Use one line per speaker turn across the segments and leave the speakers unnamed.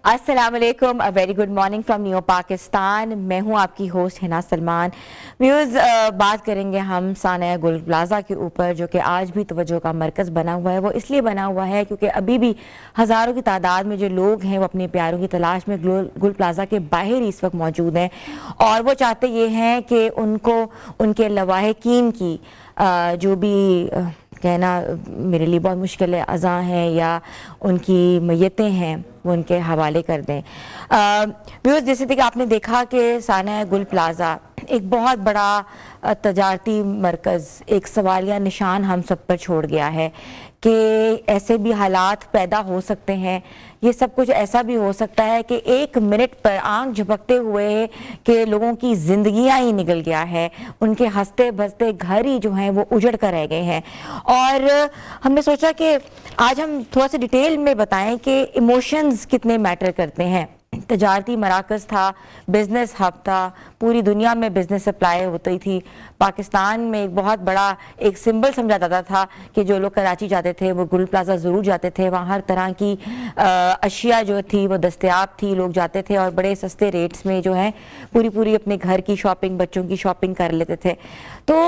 अस्सलाम वालेकुम, a very good morning from new Pakistan. मैं हूं आपकी होस्ट हिना सलमान। व्यूज़, बात करेंगे हम सानिया गुल प्लाजा के ऊपर, जो कि आज भी तवज्जो का मरकज़ बना हुआ है। वो इसलिए बना हुआ है क्योंकि अभी भी हज़ारों की तादाद में जो लोग हैं वो अपने प्यारों की तलाश में गुल प्लाजा के बाहर इस वक्त मौजूद हैं, और वो चाहते ये हैं कि उनको उनके लवाहिकीन की जो भी कहना मेरे लिए बहुत मुश्किल है, अज़ा हैं या उनकी मैयतें हैं, वो उनके हवाले कर दें। व्यूअर्स, जैसे कि आपने देखा कि सानिया गुल प्लाजा एक बहुत बड़ा तजारती मरकज़, एक सवालिया निशान हम सब पर छोड़ गया है कि ऐसे भी हालात पैदा हो सकते हैं। ये सब कुछ ऐसा भी हो सकता है कि एक मिनट पर आंख झपकते हुए कि लोगों की जिंदगियां ही निकल गया है, उनके हंसते बसते घर ही जो हैं वो उजड़ कर रह गए हैं। और हमने सोचा कि आज हम थोड़ा सा डिटेल में बताएं कि इमोशंस कितने मैटर करते हैं। तजारती मराकज़ था, बिज़नेस हब था, पूरी दुनिया में बिज़नेस सप्लाई होती थी। पाकिस्तान में एक बहुत बड़ा एक सिंबल समझा जाता था कि जो लोग कराची जाते थे वो गुल प्लाजा ज़रूर जाते थे। वहाँ हर तरह की अशिया जो थी वो दस्तयाब थी, लोग जाते थे और बड़े सस्ते रेट्स में जो है पूरी अपने घर की शॉपिंग, बच्चों की शॉपिंग कर लेते थे। तो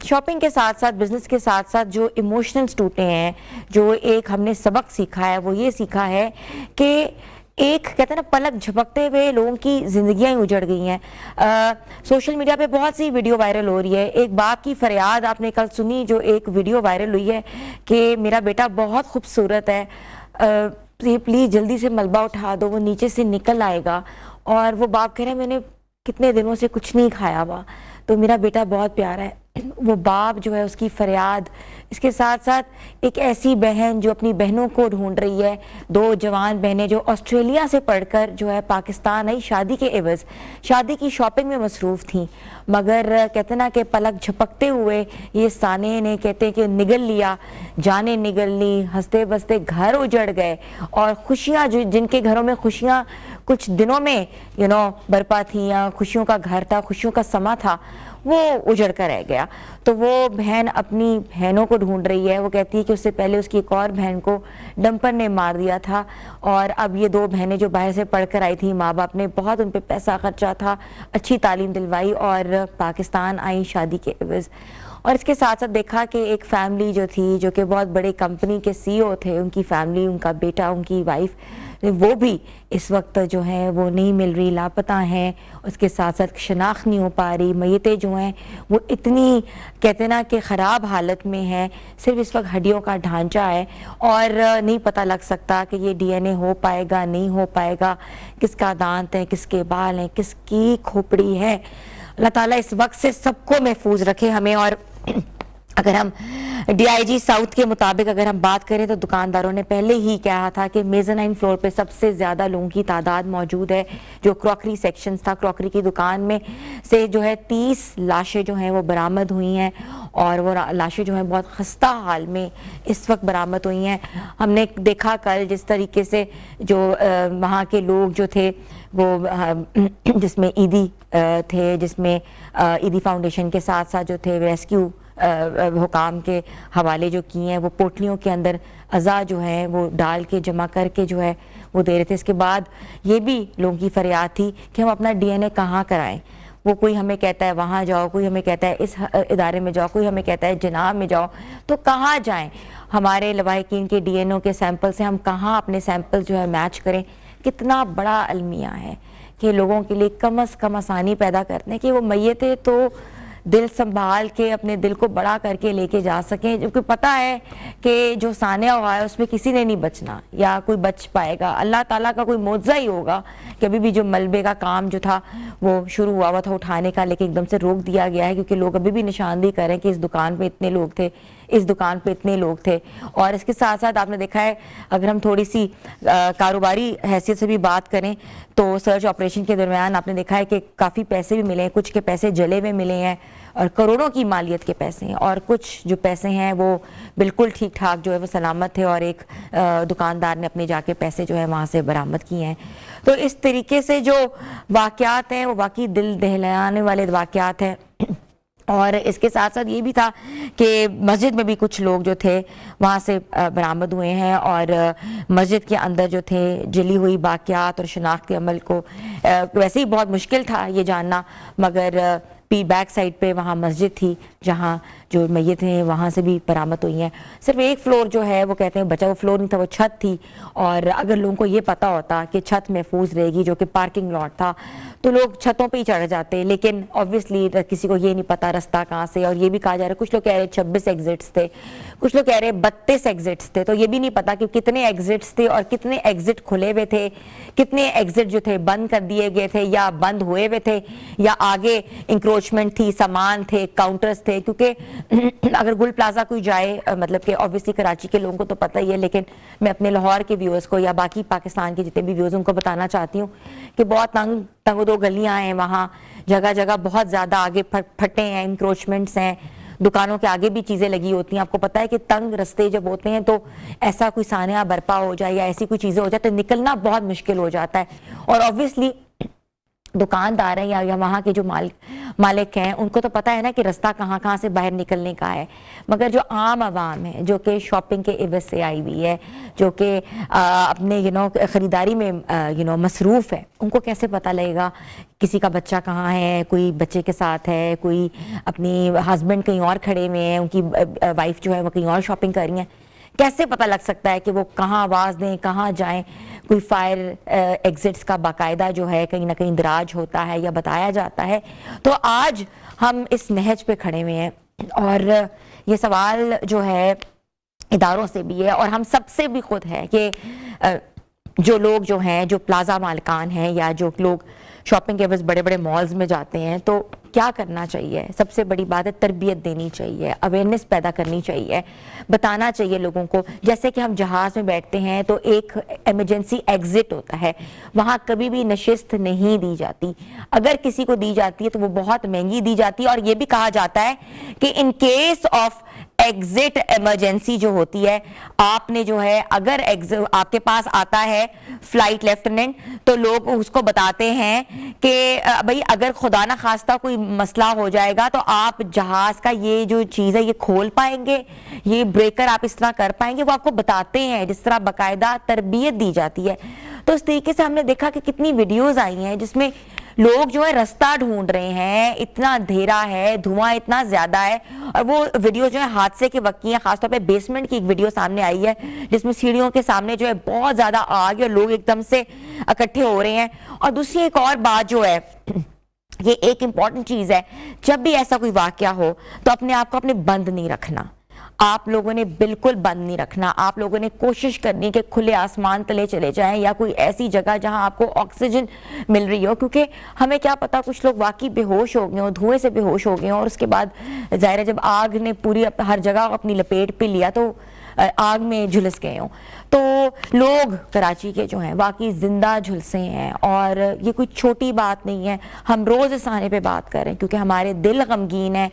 शॉपिंग के साथ साथ, बिज़नेस के साथ साथ जो इमोशनल्स टूटे हैं, जो एक हमने सबक सीखा है, वो ये सीखा है कि एक कहते हैं ना, पलक झपकते हुए लोगों की जिंदगियां ही उजड़ गई हैं। सोशल मीडिया पे बहुत सी वीडियो वायरल हो रही है। एक बाप की फरियाद आपने कल सुनी, जो एक वीडियो वायरल हुई है कि मेरा बेटा बहुत खूबसूरत है, ये प्लीज़ जल्दी से मलबा उठा दो, वो नीचे से निकल आएगा। और वो बाप कह रहे हैं मैंने कितने दिनों से कुछ नहीं खाया हुआ, तो मेरा बेटा बहुत प्यारा है। वो बाप जो है, उसकी फरियाद। इसके साथ साथ एक ऐसी बहन जो अपनी बहनों को ढूंढ रही है, दो जवान बहनें जो ऑस्ट्रेलिया से पढ़कर जो है पाकिस्तान आई, शादी के एवज शादी की शॉपिंग में मसरूफ़ थी, मगर कहते ना कि पलक झपकते हुए ये साने ने कहते हैं कि निगल लिया, जाने निगल ली, हंसते बसते घर उजड़ गए। और खुशियाँ जो जिनके घरों में खुशियाँ कुछ दिनों में बरपा थी, या खुशियों का घर था, खुशियों का समा था, वो उजड़ कर रह गया। तो वो बहन अपनी बहनों को ढूंढ रही है। वो कहती है कि उससे पहले उसकी एक और बहन को डंपर ने मार दिया था, और अब ये दो बहनें जो बाहर से पढ़ कर आई थी, माँ बाप ने बहुत उन पर पैसा खर्चा था, अच्छी तालीम दिलवाई और पाकिस्तान आई शादी के एवज। और इसके साथ साथ देखा कि एक फैमिली जो थी, जो कि बहुत बड़े कंपनी के CEO थे, उनकी फैमिली, उनका बेटा, उनकी वाइफ, वो भी इस वक्त जो है वो नहीं मिल रही, लापता हैं। उसके साथ साथ शनाख्त नहीं हो पा रही। मैयतें जो हैं वो इतनी कहते ना कि ख़राब हालत में है, सिर्फ इस वक्त हड्डियों का ढांचा है, और नहीं पता लग सकता कि ये DNA हो पाएगा, नहीं हो पाएगा, किसका दांत है, किसके बाल हैं, किसकी खोपड़ी है। अल्लाह ताला इस वक्त से सबको महफूज रखे हमें। और अगर हम DIG साउथ के मुताबिक अगर हम बात करें तो दुकानदारों ने पहले ही कहा था कि मेज़नाइन फ्लोर पे सबसे ज़्यादा लोगों की तादाद मौजूद है। जो क्रॉकरी सेक्शंस था, क्रॉकरी की दुकान में से जो है 30 लाशें जो हैं वो बरामद हुई हैं, और वो लाशें जो हैं बहुत खस्ता हाल में इस वक्त बरामद हुई हैं। हमने देखा कल जिस तरीके से जो वहाँ के लोग जो थे वो जिसमें ईदी थे, जिसमें ईदी फाउंडेशन के साथ साथ जो थे रेस्क्यू हुकाम के हवाले जो किए हैं, वो पोटलियों के अंदर अज़ा जो है वो डाल के जमा करके जो है वो दे रहे थे। इसके बाद ये भी लोगों की फरियाद थी कि हम अपना DNA कहाँ कराएं। वो कोई हमें कहता है वहाँ जाओ, कोई हमें कहता है इस इदारे में जाओ, कोई हमें कहता है जनाब में जाओ, तो कहाँ जाएं? हमारे लवाहिकीन के DNA के सैंपल से हम कहाँ अपने सैंपल जो है मैच करें? कितना बड़ा अलमिया है कि लोगों के लिए कम से कम आसानी पैदा करने कि वो मैयतें तो दिल संभाल के अपने दिल को बड़ा करके लेके जा सकें, क्योंकि पता है कि जो सानिया हुआ है उसमें किसी ने नहीं बचना, या कोई बच पाएगा। अल्लाह ताला का कोई मौजज़ा ही होगा कि अभी भी जो मलबे का काम जो था वो शुरू हुआ था उठाने का, लेकिन एकदम से रोक दिया गया है, क्योंकि लोग अभी भी निशानदेही कर रहे हैं कि इस दुकान पे इतने लोग थे, इस दुकान पे इतने लोग थे। और इसके साथ साथ आपने देखा है, अगर हम थोड़ी सी कारोबारी हैसियत से भी बात करें तो सर्च ऑपरेशन के दरमियान आपने देखा है कि काफ़ी पैसे भी मिले हैं, कुछ के पैसे जले हुए मिले हैं और करोड़ों की मालियत के पैसे हैं, और कुछ जो पैसे हैं वो बिल्कुल ठीक ठाक जो है वो सलामत थे, और एक दुकानदार ने अपने जाके पैसे जो है वहाँ से बरामद किए हैं। तो इस तरीके से जो वाक़यात हैं वो वाकई दिल दहलाने वाले वाक़यात हैं। और इसके साथ साथ ये भी था कि मस्जिद में भी कुछ लोग जो थे वहाँ से बरामद हुए हैं, और मस्जिद के अंदर जो थे जली हुई बाक़ियात और शनाख्ती अमल को वैसे ही बहुत मुश्किल था ये जानना, मगर बैक साइड पे वहाँ मस्जिद थी जहाँ जो मैयत हैं वहाँ से भी बरामद हुई हैं। सिर्फ एक फ्लोर जो है वो कहते हैं बचा, वो फ्लोर नहीं था, वो छत थी। और अगर लोगों को ये पता होता कि छत महफूज रहेगी, जो कि पार्किंग लॉट था, तो लोग छतों पे ही चढ़ जाते। लेकिन ऑब्वियसली किसी को ये नहीं पता रास्ता कहाँ से। और ये भी कहा जा रहा है, कुछ लोग कह रहे 26 एग्जिट्स थे, कुछ लोग कह रहे 32 एग्जिट्स थे। तो ये भी नहीं पता कि कितने एग्जिट्स थे और कितने एग्जिट खुले हुए थे, कितने एग्जिट जो थे बंद कर दिए गए थे या बंद हुए हुए थे, या आगे इंक्रोचमेंट थी, सामान थे, काउंटर्स थे। क्योंकि अगर गुल प्लाजा कोई जाए, मतलब कि ऑब्वियसली कराची के लोगों को तो पता ही है, लेकिन मैं अपने लाहौर के व्यूअर्स को या बाकी पाकिस्तान के जितने भी व्यूअर्स उनको बताना चाहती हूँ कि बहुत तंग दो गलियां हैं वहाँ, जगह जगह बहुत ज़्यादा आगे फटे हैं, इंक्रोचमेंट्स हैं, दुकानों के आगे भी चीज़ें लगी होती हैं। आपको पता है कि तंग रास्ते जब होते हैं तो ऐसा कोई सानिया बर्पा हो जाए या ऐसी कोई चीज़ें हो जाए तो निकलना बहुत मुश्किल हो जाता है। और ऑब्वियसली दुकानदार हैं या वहाँ के जो मालिक हैं उनको तो पता है ना कि रास्ता कहाँ से बाहर निकलने का है, मगर जो आम आवाम है जो कि शॉपिंग के एवज से आई हुई है, जो कि अपने ख़रीदारी में मसरूफ़ है, उनको कैसे पता लगेगा किसी का बच्चा कहाँ है, कोई बच्चे के साथ है, कोई अपनी हस्बैंड कहीं और खड़े हुए हैं, उनकी वाइफ जो है वो कहीं और शॉपिंग कर रही है। कैसे पता लग सकता है कि वो कहाँ आवाज़ दें, कहाँ जाएं? कोई फायर एग्जिट्स का बाकायदा जो है कहीं ना कहीं दराज होता है या बताया जाता है। तो आज हम इस नहज पे खड़े हुए हैं और ये सवाल जो है इदारों से भी है और हम सबसे भी खुद है कि जो लोग जो हैं, जो प्लाजा मालिकान हैं या जो लोग शॉपिंग के बस बड़े बड़े मॉल्स में जाते हैं, तो क्या करना चाहिए? सबसे बड़ी बात है तरबियत देनी चाहिए, अवेयरनेस पैदा करनी चाहिए, बताना चाहिए लोगों को। जैसे कि हम जहाज़ में बैठते हैं तो एक इमरजेंसी एग्जिट होता है, वहाँ कभी भी नशिस्त नहीं दी जाती। अगर किसी को दी जाती है तो वो बहुत महंगी दी जाती है। और ये भी कहा जाता है कि in case of exit emergency जो होती है, आपने जो है अगर आपके पास आता है फ्लाइट लेफ्टिनेंट, तो लोग उसको बताते हैं कि भाई अगर खुदा ना खास्ता कोई मसला हो जाएगा तो आप जहाज का ये जो चीज़ है ये खोल पाएंगे, ये ब्रेकर आप इस तरह कर पाएंगे, वो आपको बताते हैं। जिस तरह बाकायदा तरबियत दी जाती है। तो इस तरीके से हमने देखा कि कितनी वीडियोस आई हैं जिसमें लोग जो है रास्ता ढूंढ रहे हैं, इतना अंधेरा है, धुआं इतना ज्यादा है, और वो वीडियो जो है हादसे के वक्त की है। खासतौर पे बेसमेंट की एक वीडियो सामने आई है जिसमें सीढ़ियों के सामने जो है बहुत ज्यादा आग है और लोग एकदम से इकट्ठे हो रहे हैं। और दूसरी एक और बात जो है, ये एक इंपॉर्टेंट चीज है, जब भी ऐसा कोई वाकया हो तो अपने आप को अपने बंद नहीं रखना। आप लोगों ने बिल्कुल बंद नहीं रखना। आप लोगों ने कोशिश करनी कि खुले आसमान तले चले जाएं या कोई ऐसी जगह जहां आपको ऑक्सीजन मिल रही हो, क्योंकि हमें क्या पता कुछ लोग वाकई बेहोश हो गए हों, धुएं से बेहोश हो गए हों, और उसके बाद जाहिर है जब आग ने पूरी हर जगह अपनी लपेट पे लिया तो आग में झुलस गए हों। तो लोग कराची के जो हैं वाकई जिंदा झुलसे हैं, और ये कोई छोटी बात नहीं है। हम रोज़ इस आने पे बात कर रहे हैं क्योंकि हमारे दिल गमगीन है,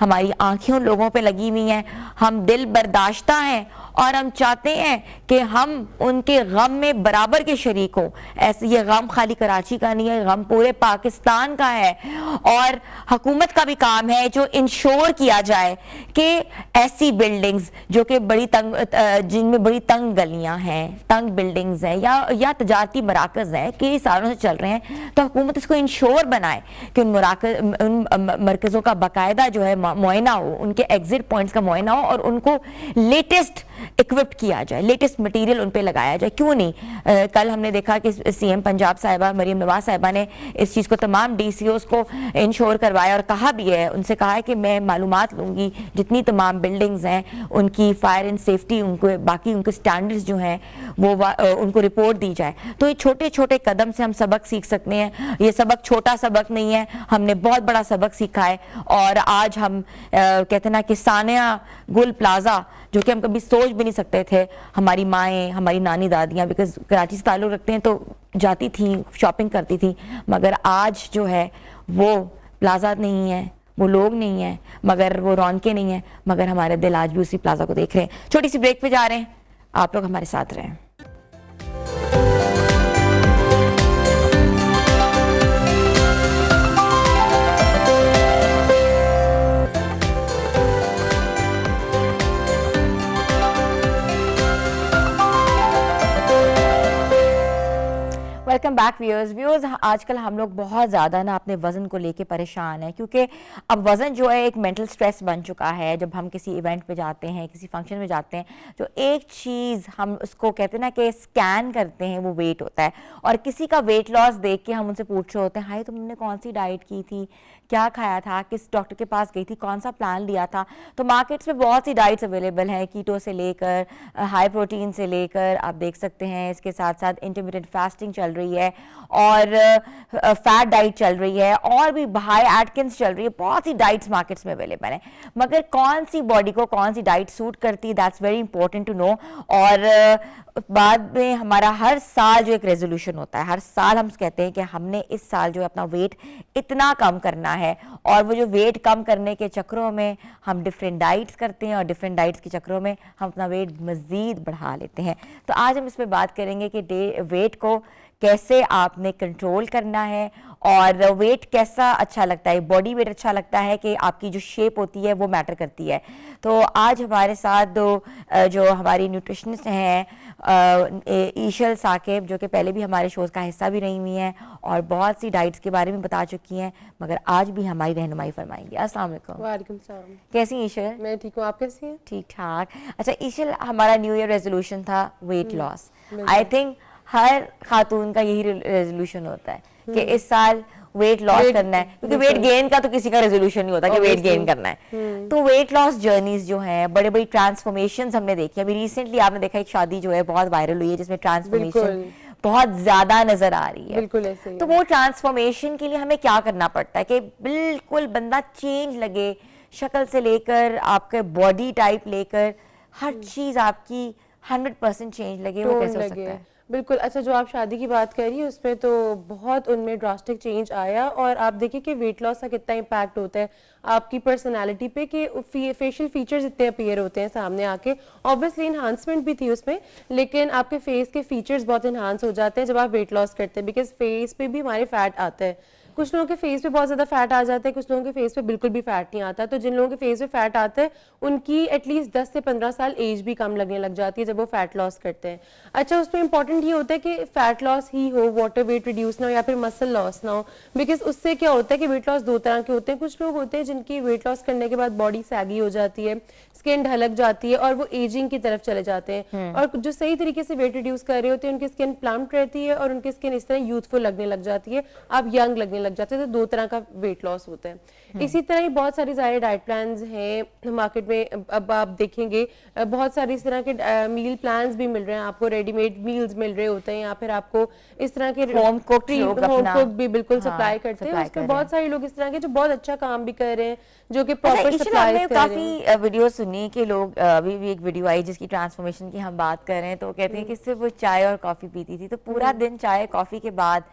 हमारी आंखें उन लोगों पे लगी हुई हैं, हम दिल बर्दाश्ता हैं और हम चाहते हैं कि हम उनके गम में बराबर के शरीक हो। ऐसे ये गम खाली कराची का नहीं है, गम पूरे पाकिस्तान का है। और हुकूमत का भी काम है जो इंश्योर किया जाए कि ऐसी बिल्डिंग्स जो कि बड़ी तंग, जिनमें बड़ी तंग गलियां हैं, तंग बिल्डिंग्स हैं या तजारती मराकज़ हैं कई सालों से चल रहे हैं, तो हुकूमत इसको इंश्योर बनाए कि उन मरकज़ों का बाकायदा जो है मुआयना हो, उनके एग्जिट पॉइंट्स का मुआयना हो और उनको लेटेस्ट इक्विप्ड किया जाए, लेटेस्ट मटेरियल उन पे लगाया जाए। क्यों नहीं? कल हमने देखा कि सीएम पंजाब साहिबा मरीम नवाज साहिबा ने इस चीज़ को तमाम डीसीओस को इंश्योर करवाया और कहा भी है, उनसे कहा है कि मैं मालूमात लूँगी जितनी तमाम बिल्डिंग्स हैं उनकी फायर एंड सेफ्टी, उनको बाकी उनके स्टैंडर्ड्स जो हैं वो उनको रिपोर्ट दी जाए। तो ये छोटे छोटे कदम से हम सबक सीख सकते हैं। ये सबक छोटा सबक नहीं है, हमने बहुत बड़ा सबक सीखा है। और आज हम कहते हैं ना कि सानिया गुल प्लाजा, जो कि हम कभी सोच भी नहीं सकते थे, हमारी माएँ, हमारी नानी दादियाँ बिकॉज कराची से ताल्लुक़ रखते हैं तो जाती थी, शॉपिंग करती थी, मगर आज जो है वो प्लाजा नहीं है, वो लोग नहीं है, मगर वो रौनकें नहीं है, मगर हमारे दिल आज भी उसी प्लाजा को देख रहे हैं। छोटी सी ब्रेक पे जा रहे हैं, आप लोग हमारे साथ रहें। Welcome back viewers. आजकल हम लोग बहुत ज़्यादा ना अपने वज़न को लेके परेशान हैं, क्योंकि अब वज़न जो है एक मेंटल स्ट्रेस बन चुका है। जब हम किसी इवेंट पे जाते हैं, किसी फंक्शन में जाते हैं, तो एक चीज़ हम उसको कहते हैं ना कि स्कैन करते हैं, वो वेट होता है। और किसी का वेट लॉस देख के हम उनसे पूछ रहे होते हैं, हाय तुमने कौन सी डाइट की थी, क्या खाया था, किस डॉक्टर के पास गई थी, कौन सा प्लान लिया था। तो मार्केट्स में बहुत सी डाइट्स अवेलेबल हैं, कीटो से लेकर हाई प्रोटीन से लेकर आप देख सकते हैं। इसके साथ साथ इंटरमिटेंट फास्टिंग चल रही है और फैट डाइट चल रही है और भी हाई एटकिंस चल रही है। बहुत सी डाइट्स मार्केट्स में अवेलेबल है, मगर कौन सी बॉडी को कौन सी डाइट सूट करती है, that's very important to know. और बाद में हमारा हर साल जो एक रेजोल्यूशन होता है, हर साल हम कहते हैं कि हमने इस साल जो है अपना वेट इतना कम करना है, और वो जो वेट कम करने के चक्रों में हम डिफरेंट डाइट्स करते हैं और डिफरेंट डाइट्स के चक्रों में हम अपना वेट मज़ीद बढ़ा लेते हैं। तो आज हम इस पर बात करेंगे कि वेट को कैसे आपने कंट्रोल करना है और वेट कैसा अच्छा लगता है, बॉडी वेट अच्छा लगता है कि आपकी जो शेप होती है वो मैटर करती है। तो आज हमारे साथ दो जो हमारी न्यूट्रिशनिस्ट हैं, ईशल साकिब, जो कि पहले भी हमारे शोज़ का हिस्सा भी रही हुई हैं और बहुत सी डाइट्स के बारे में बता चुकी हैं, मगर आज भी हमारी रहनुमाई फरमाएंगी। अस्सलाम वालेकुम।
वालेकुम सलाम।
कैसी ईशल?
मैं ठीक हूँ, आप कैसी हैं?
ठीक ठाक। अच्छा ईशल, हमारा न्यू ईयर रेजोल्यूशन था वेट लॉस। आई थिंक हर खातून का यही रेजोल्यूशन होता है कि इस साल वेट लॉस करना है, क्योंकि वेट गेन का तो किसी का रेजोल्यूशन नहीं होता कि वेट गेन करना है। तो वेट लॉस जर्नीज जो है, बड़े बड़ी ट्रांसफॉर्मेशंस हमने देखी। अभी रिसेंटली आपने देखा एक शादी जो है बहुत वायरल हुई है, जिसमें ट्रांसफॉर्मेशन बहुत ज्यादा नजर आ रही है।
बिल्कुल ऐसे ही।
तो वो ट्रांसफॉर्मेशन के लिए हमें क्या करना पड़ता है कि बिल्कुल बंदा चेंज लगे, शक्ल से लेकर आपके बॉडी टाइप लेकर हर चीज आपकी 100% चेंज लगे, वो कैसे हो सकता है?
बिल्कुल। अच्छा, जो आप शादी की बात कर रही है उसमें तो बहुत उनमें ड्रास्टिक चेंज आया, और आप देखिए कि वेट लॉस का कितना इम्पैक्ट होता है आपकी पर्सनालिटी पे, कि फेशियल फीचर्स इतने अपीयर होते हैं सामने आके। ऑब्वियसली इन्हांसमेंट भी थी उसमें, लेकिन आपके फेस के फीचर्स बहुत इन्हांस हो जाते हैं जब आप वेट लॉस करते हैं, बिकॉज फेस पे भी हमारे फैट आता है। कुछ लोगों के फेस पे बहुत ज़्यादा फैट आ जाता है, कुछ लोगों के फेस पे बिल्कुल भी फैट नहीं आता। तो जिन लोगों के फेस पे फैट आता है उनकी एटलीस्ट 10 से 15 साल एज भी कम लगने लग जाती है जब वो फैट लॉस करते हैं। अच्छा, उसमें इंपॉर्टेंट ये होता है कि फैट लॉस ही हो, वाटर वेट रिड्यूस ना हो या फिर मसल लॉस ना हो, बिकॉज उससे क्या होता है कि वेट लॉस दो तरह के होते हैं। कुछ लोग होते हैं जिनकी वेट लॉस करने के बाद बॉडी सैगी हो जाती है, स्किन ढलक जाती है और वो एजिंग की तरफ चले जाते हैं। और जो सही तरीके से वेट रिड्यूस कर रहे होते हैं उनकी स्किन प्लम्प रहती है और उनकी स्किन इस तरह यूथफुल लगने लग जाती है, आप यंग लगने लग जाते हैं। तो दो तरह का वेट लॉस होता है। इसी तरह ही बहुत सारी सारे डाइट प्लान्स हैं मार्केट में। अब आप देखेंगे बहुत सारे इस तरह के मील प्लान्स भी मिल रहे हैं आपको, रेडीमेड मील्स मिल रहे होते हैं, या फिर आपको इस तरह के
होम कुक
भी बिल्कुल सप्लाई करते हैं। उसके बहुत सारे लोग इस तरह के जो बहुत अच्छा काम भी कर रहे हैं, जो कि प्रॉपर सप्लाई कर रहे हैं।
काफी वीडियो सुनी कि लोग, अभी भी एक वीडियो आई जिसकी ट्रांसफॉर्मेशन की हम बात कर रहे हैं, तो कहते हैं कि सिर्फ वो चाय और कॉफी पीती थी, तो पूरा दिन चाय कॉफी के बाद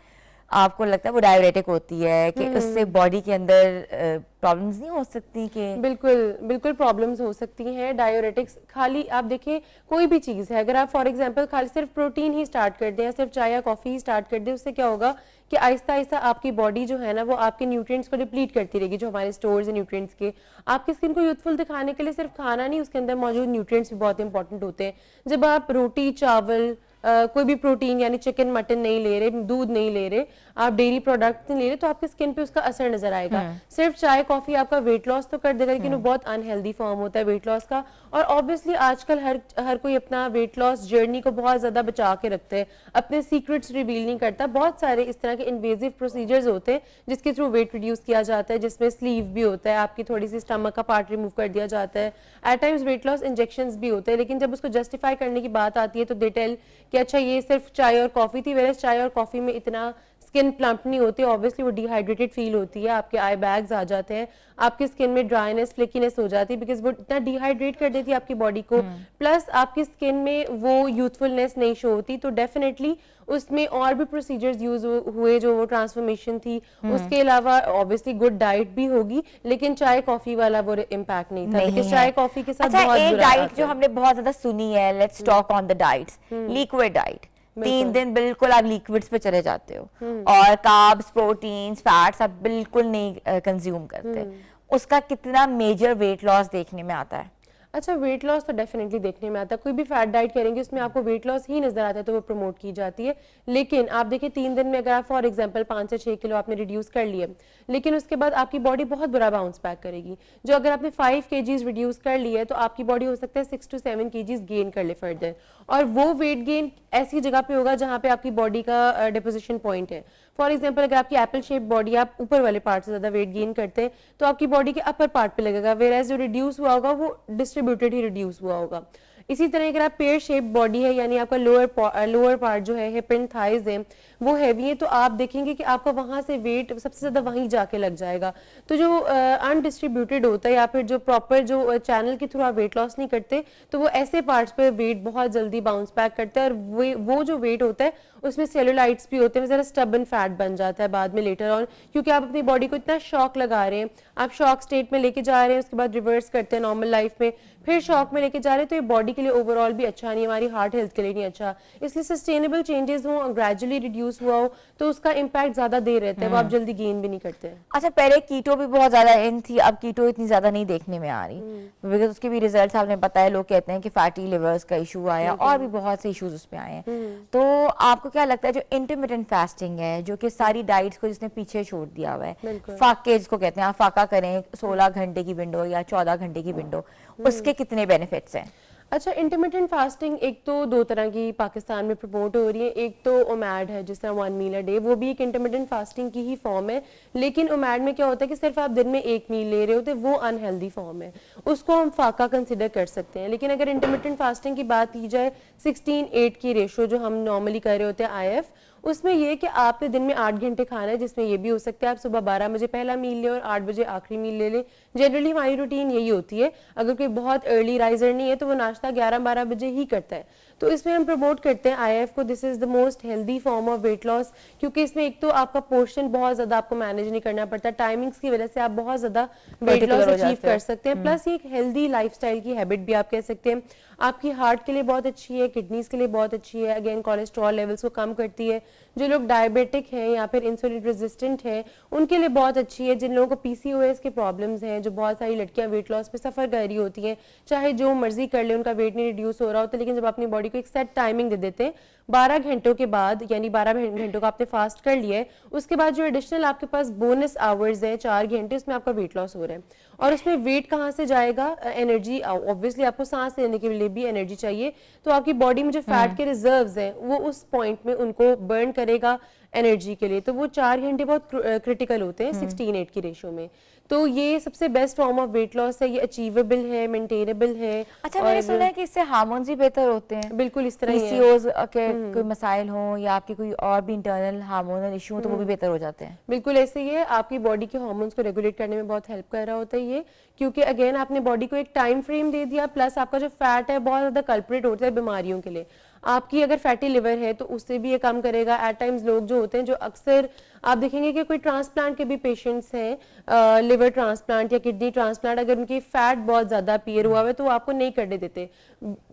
आपको लगता है वो डायबिटिक होती है कि उससे बॉडी के अंदर प्रॉब्लम्स नहीं हो सकती? कि
बिल्कुल प्रॉब्लम्स हो सकती हैं। डायोरेटिक्स खाली आप देखिए कोई भी चीज़ है, अगर आप फॉर एग्जांपल खाली सिर्फ प्रोटीन ही स्टार्ट कर दें या सिर्फ चाय या कॉफ़ी ही स्टार्ट कर दें, उससे क्या होगा कि आहिस्ता आहिस्ता आपकी बॉडी जो है ना वो आपके न्यूट्रिएंट्स को डिप्लीट करती रहेगी, जो हमारे स्टोर्स हैं न्यूट्रिएंट्स के। आपकी स्किन को यूथफुल दिखाने के लिए सिर्फ खाना नहीं, उसके अंदर मौजूद न्यूट्रिएंट्स भी बहुत इंपॉर्टेंट होते हैं। जब आप रोटी चावल कोई भी प्रोटीन यानी चिकन मटन नहीं ले रहे, दूध नहीं ले रहे, आप डेयरी प्रोडक्ट नहीं ले रहे, तो आपकी स्किन पे उसका असर नजर आएगा। सिर्फ चाय कॉफी आपका वेट लॉस तो कर देगा, लेकिन वो बहुत अनहेल्दी फॉर्म होता है वेट लॉस का। और ऑब्वियसली आजकल हर कोई अपना वेट लॉस जर्नी को बहुत ज्यादा बचा के रखते हैं, अपने सीक्रेट्स रिवील नहीं करता। बहुत सारे इस तरह के इन्वेजिव प्रोसीजर्स होते हैं जिसके थ्रू वेट रिड्यूस किया जाता है, जिसमें स्लीव भी होता है, आपकी थोड़ी सी स्टमक का पार्ट रिमूव कर दिया जाता है, at times weight loss injections भी होते हैं। लेकिन जब उसको जस्टिफाई करने की बात आती है तो दे टेल कि अच्छा ये सिर्फ चाय और कॉफी थी, वेयर चाय और कॉफी में इतना स्किन प्लम्प नहीं होती, ऑब्वियसली वो डिहाइड्रेटेड फील होती है, आपके आई बैग्स आ जाते हैं, आपकी स्किन में ड्राइनेस फ्लेकीनेस हो जाती है, बिकॉज वो इतना डिहाइड्रेट कर देती है आपकी बॉडी को। प्लस आपकी स्किन में वो यूथफुलनेस नहीं शो होती। तो डेफिनेटली उसमें और भी प्रोसीजर्स यूज हुए जो वो ट्रांसफॉर्मेशन थी। उसके अलावा ऑब्वियसली गुड डाइट भी होगी, लेकिन चाय कॉफी वाला वो इम्पैक्ट नहीं था, बिकॉज चाय कॉफी के साथ बहुत
एक डाइट जो हमने बहुत ज्यादा सुनी है, let's talk on the diets, liquid diet. 3 दिन बिल्कुल आप लिक्विड्स पे चले जाते हो और कार्ब्स प्रोटीन्स फैट्स आप बिल्कुल नहीं कंज्यूम करते। उसका कितना मेजर वेट लॉस देखने में आता है?
अच्छा, वेट लॉस तो डेफिनेटली देखने में आता है। कोई भी फैट डाइट करेंगे उसमें आपको वेट लॉस ही नजर आता है तो वो प्रमोट की जाती है। लेकिन आप देखिए 3 दिन में अगर आप फॉर एग्जांपल 5 से 6 किलो आपने रिड्यूस कर लिए, लेकिन उसके बाद आपकी बॉडी बहुत बुरा बाउंस बैक करेगी। जो अगर आपने 5 केजीज रिड्यूस कर लिए तो आपकी बॉडी हो सकता है 6 to 7 केजीज गेन कर ले फर्दर, और वो वेट गेन ऐसी जगह पे होगा जहाँ पे आपकी बॉडी का डिपोजिशन पॉइंट है। फॉर एग्जाम्पल अगर आपकी एप्पल शेप बॉडी, आप ऊपर वाले पार्ट से ज्यादा वेट गेन करते हैं तो आपकी बॉडी के अपर पार्ट पे लगेगा, वेराज जो रिड्यूस हुआ होगा वो डिस्ट्रीब्यूटेड ही रिड्यूस हुआ होगा। इसी तरह अगर आप पेयर शेप बॉडी है, यानी आपका लोअर पार्ट जो है, हिप एंड थाइज है, वो हैवी है, तो आप देखेंगे कि आपका वहां से वेट सबसे ज्यादा वहीं जाके लग जाएगा। तो जो अनडिस्ट्रीब्यूटेड होता है या फिर जो प्रॉपर जो चैनल के थ्रू आप वेट लॉस नहीं करते, तो वो ऐसे पार्ट्स पे वेट बहुत जल्दी बाउंस बैक करता है, और वो जो वेट होता है उसमें सेलुलाइट्स भी होते हैं, जरा स्टबन फैट बन जाता है बाद में लेटर ऑन, क्योंकि आप अपनी बॉडी को इतना शॉक लगा रहे हैं, आप शॉक स्टेट में लेके जा रहे हैं, उसके बाद रिवर्स करते हैं नॉर्मल लाइफ में, फिर शॉक में लेके जा रहे हैं, तो ये बॉडी के लिए ओवरऑल भी अच्छा नहीं, हमारी हार्ट हेल्थ के लिए नहीं अच्छा। इसलिए सस्टेनेबल चेंजेस हो और ग्रेजुअली रिड्यूस हुआ हो तो उसका इम्पैक्ट ज्यादा देर रहता है, वो आप जल्दी गेन भी नहीं करते हैं।
अच्छा, पहले कीटो भी बहुत ज्यादा इन थी, अब कीटो इतनी ज्यादा नहीं देखने में आ रही, बिकॉज उसके भी रिजल्ट्स आपने बताया, लोग कहते हैं कि फैटी लिवर्स का इशू आया और भी बहुत से इश्यूज उसमें आए हैं। तो आपको क्या लगता है जो इंटरमिटेंट फास्टिंग है, जो कि सारी डाइट्स को जिसने पीछे छोड़ दिया हुआ है, फाके जिसको कहते हैं, आप फाका करें 16 घंटे की विंडो या 14 घंटे की विंडो, उसके कितने बेनिफिट्स हैं?
अच्छा, इंटरमिटेंट फास्टिंग एक तो दो तरह की पाकिस्तान में प्रमोट हो रही है। एक तो ओमैड है, जिस तरह 1 मील अ डे, वो भी एक इंटरमिटेंट फास्टिंग की ही फॉर्म है, लेकिन ओमैड में क्या होता है कि सिर्फ आप दिन में 1 मील ले रहे होते, वो अनहेल्दी फॉर्म है, उसको हम फाका कंसिडर कर सकते हैं। लेकिन अगर इंटरमिटेंट फास्टिंग की बात की जाए 16:8 की रेशो जो हम नॉर्मली कर रहे होते हैं IF, उसमें यह कि आपने दिन में 8 घंटे खाना है, जिसमें ये भी हो सकता है आप सुबह 12 बजे पहला मील लें और 8 बजे आखिरी मील ले लें। जनरली हमारी रूटीन यही होती है, अगर कोई बहुत अर्ली राइजर नहीं है तो वो नाश्ता 11-12 बजे ही करता है। तो इसमें हम प्रमोट करते हैं IF को, this is the most healthy form of weight loss, क्योंकि इसमें एक तो आपका पोर्शन बहुत ज्यादा आपको मैनेज नहीं करना पड़ता, टाइमिंग्स की वजह से आप बहुत ज्यादा वेट लॉस अचीव कर सकते हैं, प्लस ये एक हेल्दी लाइफस्टाइल की हैबिट भी आप कह सकते हैं। आपकी हार्ट के लिए बहुत अच्छी है, किडनीज के लिए बहुत अच्छी है, अगेन कोलेस्ट्रॉल लेवल्स को कम करती है। जो लोग डायबिटिक हैं या फिर इंसुलिन रेजिस्टेंट हैं उनके लिए बहुत अच्छी है। जिन लोगों को PCOS के प्रॉब्लम्स हैं, जो बहुत सारी लड़कियां वेट लॉस पे सफर कर रही होती हैं, चाहे जो मर्जी कर ले उनका वेट नहीं रिड्यूस हो रहा होता, लेकिन जब अपनी बॉडी को एक सेट टाइमिंग दे देते हैं 12 घंटों के बाद, यानी 12 घंटों का आपने फास्ट कर लिया है, उसके बाद जो एडिशनल आपके पास बोनस आवर्स है 4 घंटे, उसमें आपका वेट लॉस हो रहा है। और उसमें वेट कहाँ से जाएगा? एनर्जी, ऑब्वियसली आपको सांस लेने के लिए भी एनर्जी चाहिए, तो आपकी बॉडी में जो फैट के रिजर्व्स हैं वो उस पॉइंट में उनको बर्न करेगा एनर्जी के लिए, तो वो 4 घंटे बहुत क्रिटिकल होते हैं 16:8 की रेशो में। तो ये सबसे best form of weight loss है, ये अचीवेबल है, मेंटेनेबल है।
अच्छा, मैंने सुना है कि इससे हार्मोन्स भी बेहतर होते हैं।
बिल्कुल इस तरह ही है।
PCOS के कोई मसाइल हो या आपके कोई और भी इंटरनल हार्मोनल इशू हो तो वो भी बेहतर हो जाते हैं।
बिल्कुल ऐसे ही है, आपकी बॉडी के हार्मोन्स को रेगुलेट करने में बहुत हेल्प कर रहा होता है ये, क्योंकि अगेन आपने बॉडी को एक टाइम फ्रेम दे दिया, प्लस आपका जो फैट है बहुत ज्यादा कल्प्रेट होता है बीमारियों के लिए। आपकी अगर फैटी लिवर है तो उससे भी ये कम करेगा। एट टाइम्स लोग जो होते हैं, जो अक्सर आप देखेंगे कि कोई ट्रांसप्लांट के भी पेशेंट्स हैं, लिवर ट्रांसप्लांट या किडनी ट्रांसप्लांट, अगर उनकी फैट बहुत ज्यादा अपीयर हुआ है तो वो आपको नहीं करने देते,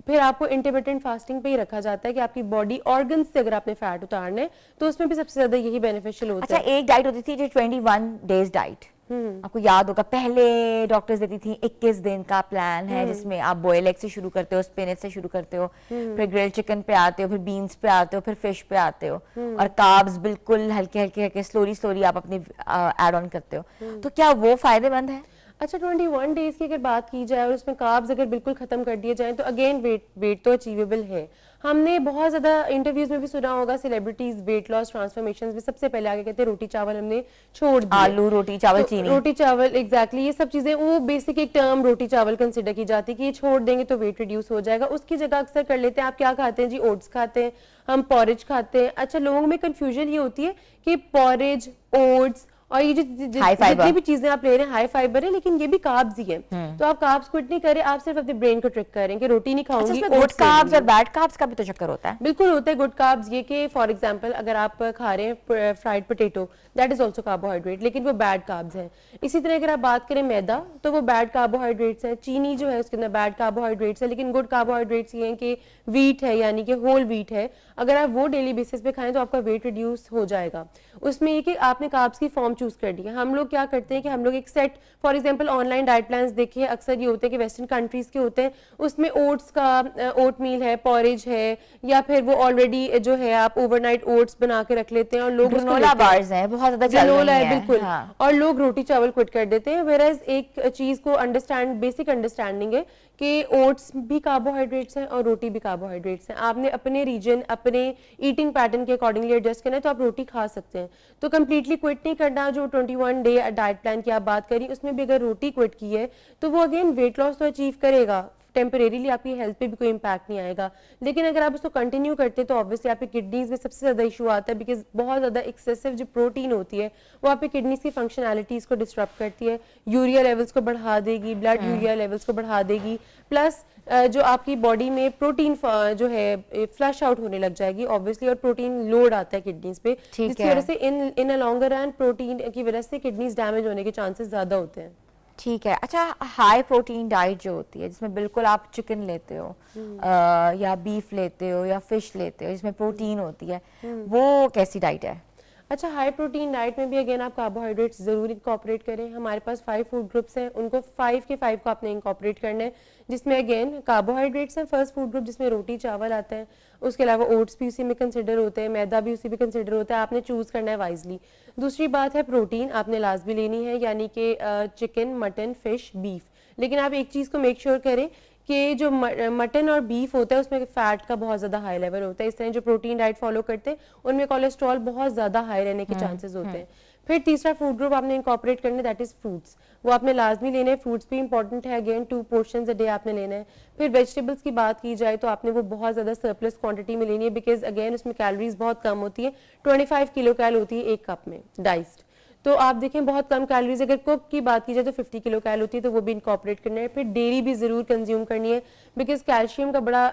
फिर आपको इंटरमिटेंट फास्टिंग पे ही रखा जाता है कि आपकी बॉडी ऑर्गन्स से अगर आपने फैट उतारना है तो उसमें भी सबसे ज्यादा यही बेनिफिशियल होता है।
अच्छा, एक डाइट होती थी जो 21 डेज डाइट, आपको याद होगा पहले डॉक्टर्स देती थी 21 दिन का प्लान है, जिसमें आप बॉयल एग से शुरू करते हो, स्पिनच से शुरू करते हो, फिर ग्रिल्ड चिकन पे आते हो, फिर बीन्स पे आते हो, फिर फिश पे आते हो, और कार्ब्स बिल्कुल हल्के हल्के हल्के स्लोली आप अपने ऐड ऑन करते हो। तो क्या वो फायदेमंद है?
अच्छा, 21 डेज की अगर बात की जाए और उसमें कार्ब्स अगर बिल्कुल खत्म कर दिए जाए तो अगेन वेट तो अचीवेबल है। हमने बहुत ज्यादा इंटरव्यूज में भी सुना होगा, सेलिब्रिटीज वेट लॉस ट्रांसफॉर्मेशन में सबसे पहले आगे कहते हैं रोटी चावल हमने छोड़ दिया,
आलू रोटी चावल
तो
चीनी,
रोटी चावल, एग्जैक्टली ये सब चीजें, वो बेसिक एक टर्म रोटी चावल कंसिडर की जाती है कि ये छोड़ देंगे तो वेट रिड्यूस हो जाएगा। उसकी जगह अक्सर कर लेते हैं, आप क्या खाते हैं जी? ओट्स खाते हैं, हम पॉरेज खाते हैं। अच्छा, लोगों में कंफ्यूजन ये होती है कि पॉरेज, ओट्स और ये जितनी भी चीजें आप ले रहे हैं हाई फाइबर है, लेकिन ये भी कार्ब्स ही है, तो आप कार्ब्स क्विट नहीं करें, आप सिर्फ अपने ब्रेन को ट्रिक करें कि रोटी नहीं खाऊंगी।
अच्छा, गुड कार्ब्स और बैड कार्ब्स का भी तो चक्कर होता है।
बिल्कुल होता है। गुड कार्ब्स ये कि फॉर एग्जांपल अगर आप खा रहे हैं fried potato, that is also carbohydrate, लेकिन वो बैड कार्ब्स हैं। इसी तरह अगर आप बात करें मैदा, तो वो बैड कार्बोहाइड्रेट्स है। चीनी जो है उसके अंदर बैड कार्बोहाइड्रेट्स है, लेकिन गुड कार्बोहाइड्रेट्स ये हैं कि व्हीट है, यानी कि होल व्हीट है, अगर आप वो डेली बेसिस पे खाएं तो आपका वेट रिड्यूस हो जाएगा। उसमें ये कि आपने कार्ब्स की फॉर्म फॉर्म चूज कर लिया। हम लोग क्या करते हैं कि हम लोग एक set, for example online diet plans देखिए, अक्सर ये होते हैं कि वेस्टर्न कंट्रीज के होते हैं, उसमें ओट्स का ओट मील है, पॉरेज है, या फिर वो ऑलरेडी जो है आप ओवरनाइट ओट्स बना के रख लेते हैं और लोग उसको
ग्रेनोला
लेते हैं।
बार्स हैं, बहुत ज्यादा चल
ग्रेनोला
रही
है
हैं।
बिल्कुल,
हाँ।
और लोग रोटी चावल क्विट कर देते हैं। वेराज एक चीज को अंडरस्टैंड, बेसिक अंडरस्टैंडिंग है कि ओट्स भी कार्बोहाइड्रेट्स हैं और रोटी भी कार्बोहाइड्रेट्स हैं। आपने अपने रीजन, अपने ईटिंग पैटर्न के अकॉर्डिंगली एडजस्ट करना है तो आप रोटी खा सकते हैं। तो कंप्लीटली क्विट नहीं करना। जो 21 डे डाइट प्लान की आप बात करी, उसमें भी अगर रोटी क्विट की है तो वो अगेन वेट लॉस तो अचीव करेगा, टेम्परेरीली आपकी हेल्थ पे भी कोई इंपैक्ट नहीं आएगा। लेकिन अगर आप उसको कंटिन्यू करते हैं तो ऑब्वियसली आपकी किडनीज में सबसे ज़्यादा इशू आता है, बिकॉज बहुत ज़्यादा एक्सेसिव जो प्रोटीन होती है वो आपकी किडनीज की फंक्शनैलिटीज़ को डिस्टर्ब करती है, यूरिया लेवल्स को बढ़ा देगी, ब्लड यूरिया लेवल्स को बढ़ा देगी, प्लस जो आपकी बॉडी में प्रोटीन जो है फ्लश आउट होने लग जाएगी ऑब्वियसली, और प्रोटीन लोड आता है किडनीज पे, जिसकी वजह से इन अ लॉन्गर रन प्रोटीन की वजह से किडनीज डैमेज होने के चांसेस ज़्यादा होते हैं।
ठीक है। अच्छा, हाई प्रोटीन डाइट जो होती है जिसमें बिल्कुल आप चिकन लेते हो या बीफ लेते हो या फिश लेते हो जिसमें प्रोटीन होती है, वो कैसी डाइट है?
अच्छा, हाई प्रोटीन डाइट में भी अगेन आप कार्बोहाइड्रेट्स जरूर इंकॉर्पोरेट करें। हमारे पास 5 फूड ग्रुप्स हैं, उनको 5 के 5 को आपने इंकॉर्पोरेट करना है, जिसमें अगेन कार्बोहाइड्रेट्स हैं फर्स्ट फूड ग्रुप, जिसमें रोटी चावल आता है, उसके अलावा ओट्स भी उसी में कंसिडर होते हैं, मैदा भी उसी में कंसिडर होता है, आपने चूज करना है वाइजली। दूसरी बात है प्रोटीन आपने लाजमी लेनी है, यानी कि चिकन, मटन, फिश, बीफ। लेकिन आप एक चीज़ को मेक श्योर करें कि जो मटन और बीफ होता है उसमें फैट का बहुत ज़्यादा हाई लेवल होता है। इस तरह जो प्रोटीन डाइट फॉलो करते हैं उनमें कोलेस्ट्रॉल बहुत ज़्यादा हाई रहने के चांसेस होते हैं। फिर तीसरा फूड ग्रुप आपने इंकॉर्पोरेट करना है, दैट इज फ्रूट्स। वो आपने लाजमी लेने हैं, फ्रूट्स भी इंपॉर्टेंट है, अगेन 2 पोर्शंस अ डे आपने लेना है। फिर वेजिटेबल्स की बात की जाए तो आपने वो बहुत ज़्यादा सरप्लस क्वांटिटी में लेनी है, बिकॉज अगेन उसमें कैलोरीज बहुत कम होती है, 25 किलो कैल होती है एक कप में डाइस्ड। तो आप देखें बहुत कम कैलोरीज, अगर कुक की बात की जाए तो 50 किलो कैल होती है, तो वो भी इंकॉर्पोरेट करना है। फिर डेयरी भी ज़रूर कंज्यूम करनी है, बिकॉज कैल्शियम का बड़ा